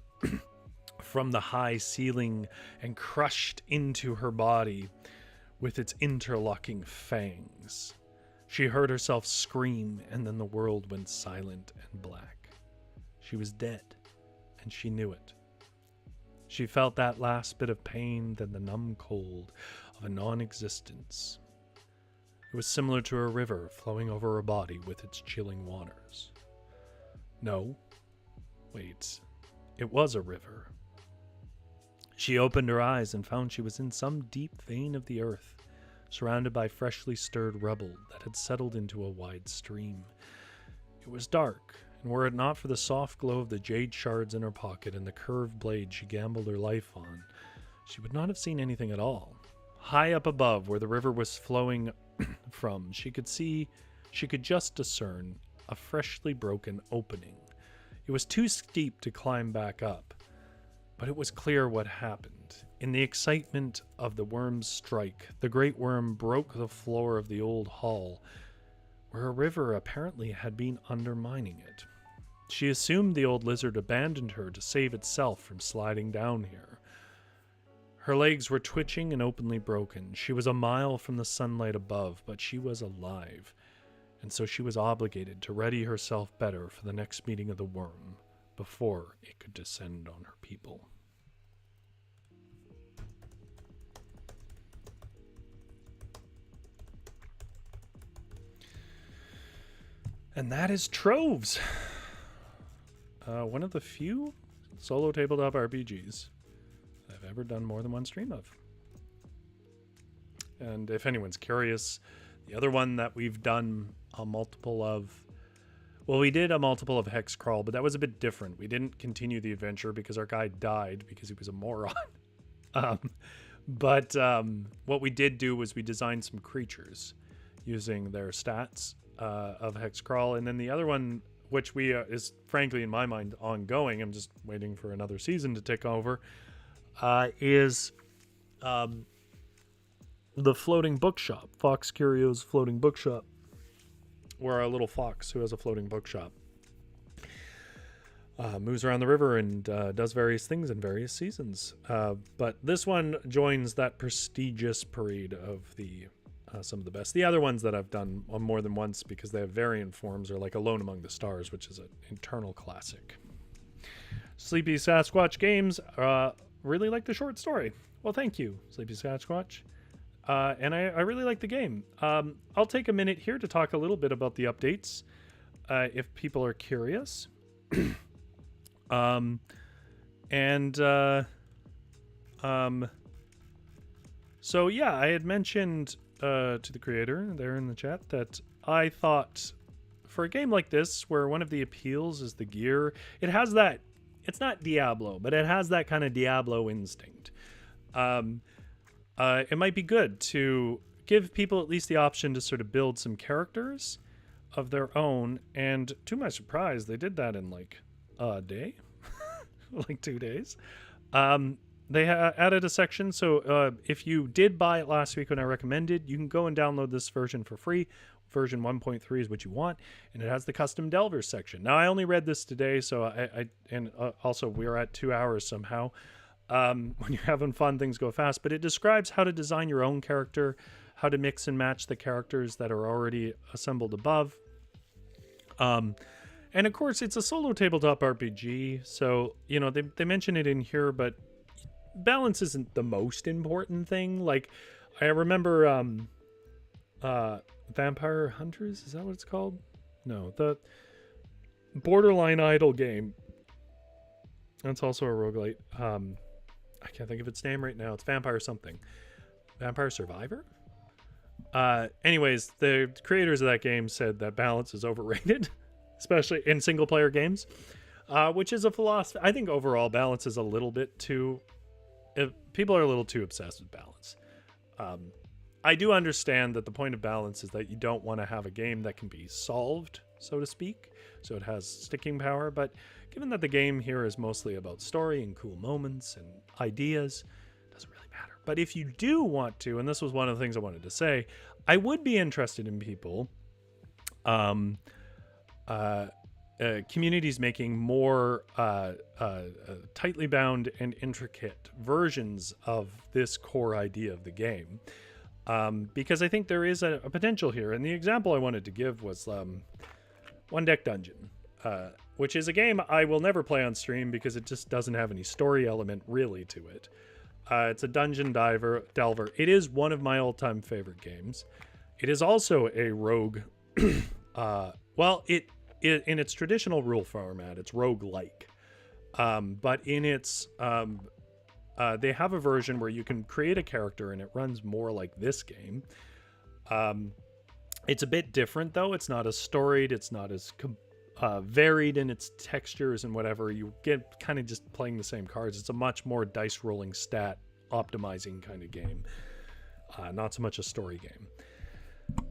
from the high ceiling and crushed into her body with its interlocking fangs. She heard herself scream, and then the world went silent and black. She was dead, and she knew it. She felt that last bit of pain, then the numb cold of a non-existence. It was similar to a river flowing over her body with its chilling waters. No, wait, it was a river. She opened her eyes and found she was in some deep vein of the earth, surrounded by freshly stirred rubble that had settled into a wide stream. It was dark, and were it not for the soft glow of the jade shards in her pocket and the curved blade she gambled her life on, she would not have seen anything at all. High up above, where the river was flowing from, she could just discern a freshly broken opening. It was too steep to climb back up, but it was clear what happened. In the excitement of the worm's strike, the great worm broke the floor of the old hall, where a river apparently had been undermining it. She assumed the old lizard abandoned her to save itself from sliding down here. Her legs were twitching and openly broken. She was a mile from the sunlight above, but she was alive, and so she was obligated to ready herself better for the next meeting of the worm before it could descend on her people. And that is Troves, one of the few solo tabletop RPGs I've ever done more than one stream of. And if anyone's curious, the other one that we've done a multiple of, well, we did a multiple of Hexcrawl, but that was a bit different. We didn't continue the adventure because our guy died because he was a moron. But what we did do was we designed some creatures using their stats of Hexcrawl, and then the other one, which we is frankly in my mind ongoing, I'm just waiting for another season to tick over, is the floating bookshop, Fox Curio's floating bookshop, where our little fox who has a floating bookshop moves around the river and does various things in various seasons. But this one joins that prestigious parade of the some of the best. The other ones that I've done more than once because they have variant forms are like Alone Among the Stars, which is an internal classic. Sleepy Sasquatch Games really like the short story. Well, thank you, Sleepy Sasquatch. And I really like the game. I'll take a minute here to talk a little bit about the updates if people are curious. So yeah, I had mentioned to the creator there in the chat that I thought for a game like this, where one of the appeals is the gear, it has that, it's not Diablo, but it has that kind of Diablo instinct. It might be good to give people at least the option to sort of build some characters of their own. And to my surprise, they did that in like a day, like 2 days. They added a section. So if you did buy it last week when I recommended, you can go and download this version for free. Version 1.3 is what you want. And it has the custom Delvers section. Now, I only read this today, so also we're at 2 hours somehow. When you're having fun, things go fast. But it describes how to design your own character, how to mix and match the characters that are already assembled above. And of course, it's a solo tabletop RPG. So, you know, they mention it in here, but balance isn't the most important thing. Like, I remember Vampire Hunters, is that what it's called? No, the Borderline Idle game. That's also a roguelite. I can't think of its name right now. It's Vampire something. Vampire Survivor? Anyways, the creators of that game said that balance is overrated, especially in single-player games, which is a philosophy. I think overall balance is a little bit too... people are a little too obsessed with balance. I do understand that the point of balance is that you don't want to have a game that can be solved, so to speak, so it has sticking power, but given that the game here is mostly about story and cool moments and ideas, it doesn't really matter. But if you do want to, and this was one of the things I wanted to say, I would be interested in people communities making more tightly bound and intricate versions of this core idea of the game. Because I think there is a potential here. And the example I wanted to give was One Deck Dungeon, which is a game I will never play on stream because it just doesn't have any story element really to it. It's a dungeon delver. It is one of my all-time favorite games. It is also a rogue. Well, in its traditional rule format, it's rogue-like. But in its they have a version where you can create a character and it runs more like this game. It's a bit different though. It's not as storied. It's not as varied in its textures and whatever. You get kind of just playing the same cards. It's a much more dice rolling stat optimizing kind of game. Not so much a story game.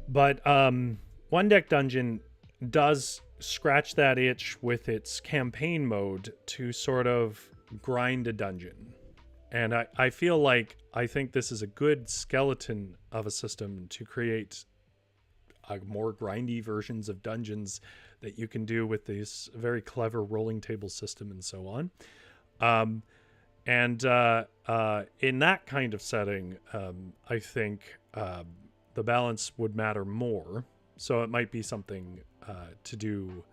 But One Deck Dungeon does scratch that itch with its campaign mode to sort of grind a dungeon. And I feel like I think this is a good skeleton of a system to create more grindy versions of dungeons that you can do with this very clever rolling table system and so on. In that kind of setting, I think the balance would matter more. So it might be something to do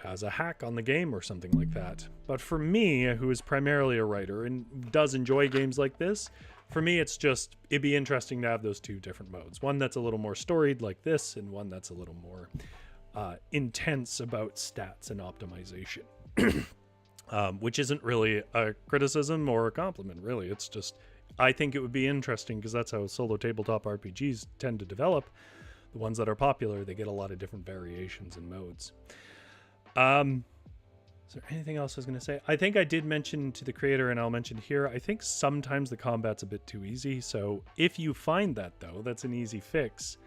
as a hack on the game or something like that. But for me, who is primarily a writer and does enjoy games like this, for me, it'd be interesting to have those two different modes. One that's a little more storied like this, and one that's a little more intense about stats and optimization. Which isn't really a criticism or a compliment, really. It's just, I think it would be interesting because that's how solo tabletop RPGs tend to develop. The ones that are popular, they get a lot of different variations and modes. Is there anything else I was going to say? I think I did mention to the creator, and I'll mention here, I think sometimes the combat's a bit too easy. So if you find that, though, that's an easy fix.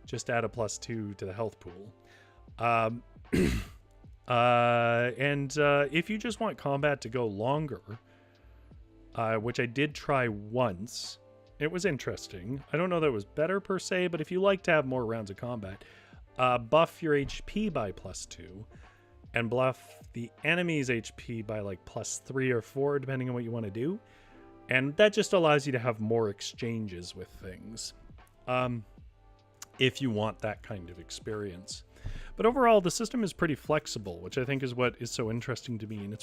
Just add a +2 to the health pool. If you just want combat to go longer, which I did try once, it was interesting. I don't know that it was better per se, but if you like to have more rounds of combat, buff your HP by +2 and buff the enemy's HP by like +3 or 4, depending on what you want to do. And that just allows you to have more exchanges with things. If you want that kind of experience. But overall, the system is pretty flexible, which I think is what is so interesting to me. And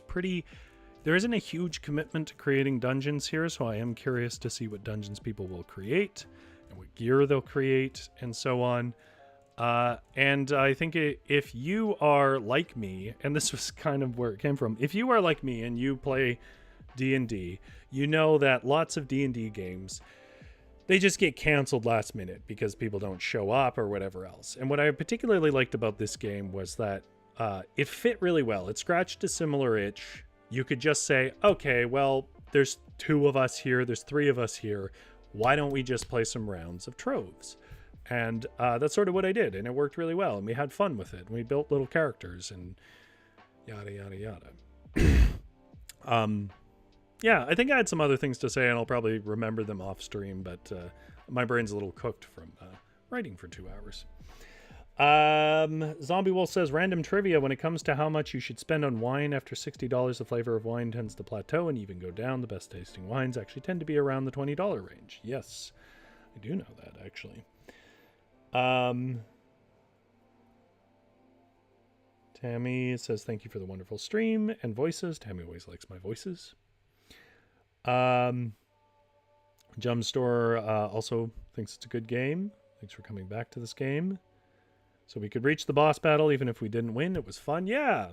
there isn't a huge commitment to creating dungeons here, so I am curious to see what dungeons people will create and what gear they'll create and so on. And I think if you are like me, and this was kind of where it came from, if you are like me and you play D&D, you know that lots of D&D games, they just get canceled last minute because people don't show up or whatever else. And what I particularly liked about this game was that it fit really well. It scratched a similar itch. You could just say, okay, well, there's 2 of us here, there's 3 of us here. Why don't we just play some rounds of Troves? And that's sort of what I did, and it worked really well, and we had fun with it. And we built little characters and yada, yada, yada. Yeah, I think I had some other things to say, and I'll probably remember them off stream, but my brain's a little cooked from writing for 2 hours. Zombie Wolf says, random trivia, when it comes to how much you should spend on wine, after $60, the flavor of wine tends to plateau and even go down. The best tasting wines actually tend to be around the $20 range. Yes, I do know that, actually. Tammy says, thank you for the wonderful stream and voices. Tammy always likes my voices. Jumstore also thinks it's a good game. Thanks for coming back to this game. So we could reach the boss battle even if we didn't win. It was fun. Yeah.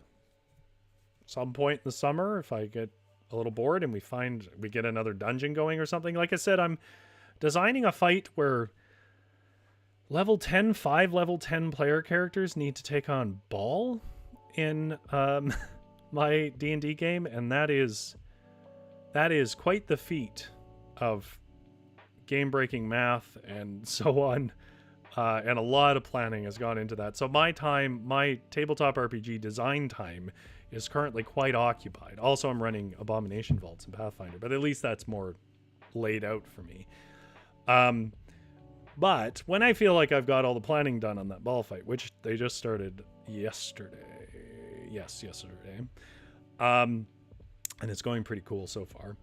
Some point in the summer, if I get a little bored and we get another dungeon going or something. Like I said, I'm designing a fight where five level 10 player characters need to take on Ball in my D&D game, and that is quite the feat of game-breaking math and so on, and a lot of planning has gone into that. So my tabletop RPG design time is currently quite occupied. Also, I'm running Abomination Vaults in Pathfinder, but at least that's more laid out for me. But when I feel like I've got all the planning done on that Ball fight, which they just started yesterday, Yes, yesterday. And it's going pretty cool so far.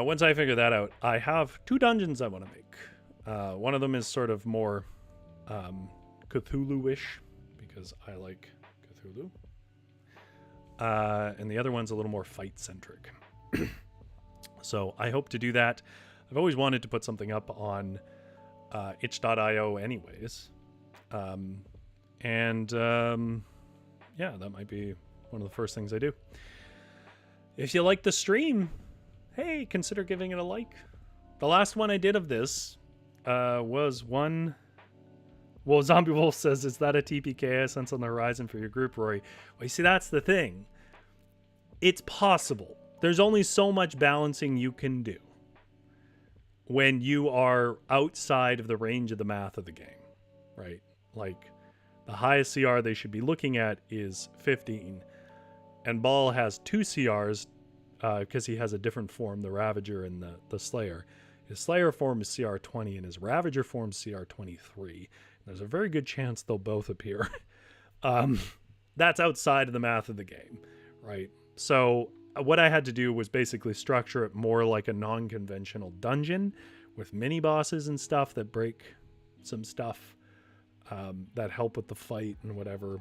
Once I figure that out, I have 2 dungeons I want to make. One of them is sort of more Cthulhu-ish, because I like Cthulhu. And the other one's a little more fight-centric. So I hope to do that. I've always wanted to put something up on itch.io anyways. Yeah, that might be one of the first things I do. If you like the stream, hey, consider giving it a like. The last one I did of this was one... Well, Zombie Wolf says, is that a TPK sense on the horizon for your group, Rory? Well, you see, that's the thing. It's possible. There's only so much balancing you can do when you are outside of the range of the math of the game, right? Like, the highest CR they should be looking at is 15. And Ball has 2 CRs because he has a different form, the Ravager and the Slayer. His Slayer form is CR 20 and his Ravager form is CR 23. There's a very good chance they'll both appear. That's outside of the math of the game, right? So what I had to do was basically structure it more like a non-conventional dungeon with mini bosses and stuff that break some stuff that help with the fight and whatever.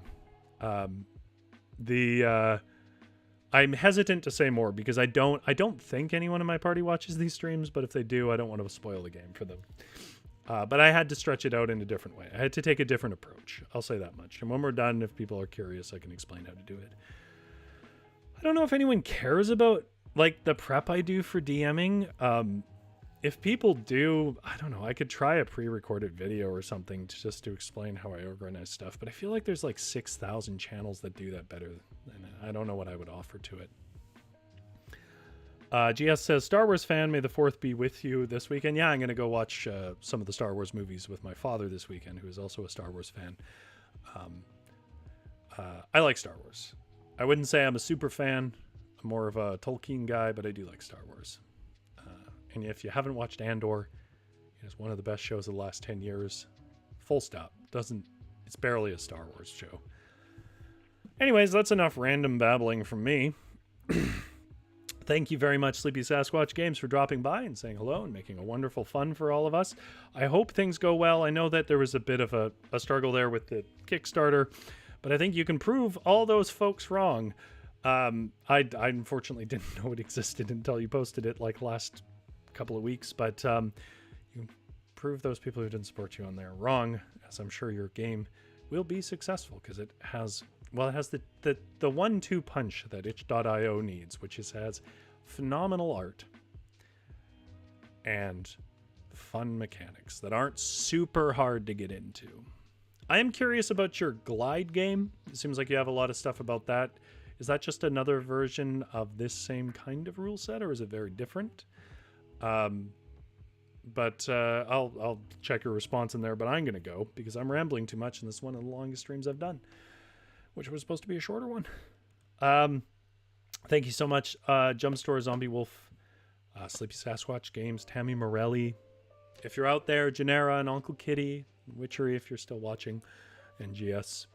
I'm hesitant to say more because I don't think anyone in my party watches these streams, but if they do, I don't want to spoil the game for them. But I had to stretch it out in a different way. I had to take a different approach. I'll say that much. And when we're done, if people are curious, I can explain how to do it. I don't know if anyone cares about like the prep I do for DMing. If people do, I don't know, I could try a pre-recorded video or something just to explain how I organize stuff. But I feel like there's like 6,000 channels that do that better. And I don't know what I would offer to it. GS says, Star Wars fan, may the 4th be with you this weekend. Yeah, I'm going to go watch some of the Star Wars movies with my father this weekend, who is also a Star Wars fan. I like Star Wars. I wouldn't say I'm a super fan. I'm more of a Tolkien guy, but I do like Star Wars. And if you haven't watched Andor, it's one of the best shows of the last 10 years. Full stop. It's barely a Star Wars show. Anyways, that's enough random babbling from me. Thank you very much, Sleepy Sasquatch Games, for dropping by and saying hello and making a wonderful fun for all of us. I hope things go well. I know that there was a bit of a struggle there with the Kickstarter, but I think you can prove all those folks wrong. I unfortunately didn't know it existed until you posted it like last couple of weeks, but you can prove those people who didn't support you on there wrong, as I'm sure your game will be successful because it has... Well, it has the 1-2 punch that itch.io needs, which has phenomenal art and fun mechanics that aren't super hard to get into. I am curious about your Glide game. It seems like you have a lot of stuff about that. Is that just another version of this same kind of rule set, or is it very different? But I'll check your response in there, but I'm going to go because I'm rambling too much, and this is one of the longest streams I've done, which was supposed to be a shorter one. Thank you so much, Jump Store, Zombie Wolf, Sleepy Sasquatch Games, Tammy Morelli. If you're out there, Janera and Uncle Kitty, Witchery, if you're still watching, and GS.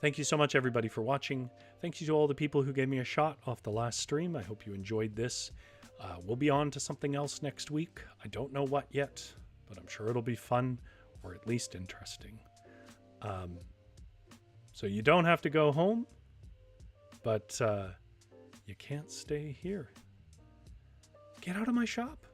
Thank you so much, everybody, for watching. Thank you to all the people who gave me a shot off the last stream. I hope you enjoyed this. We'll be on to something else next week. I don't know what yet, but I'm sure it'll be fun, or at least interesting. So you don't have to go home, but you can't stay here. Get out of my shop.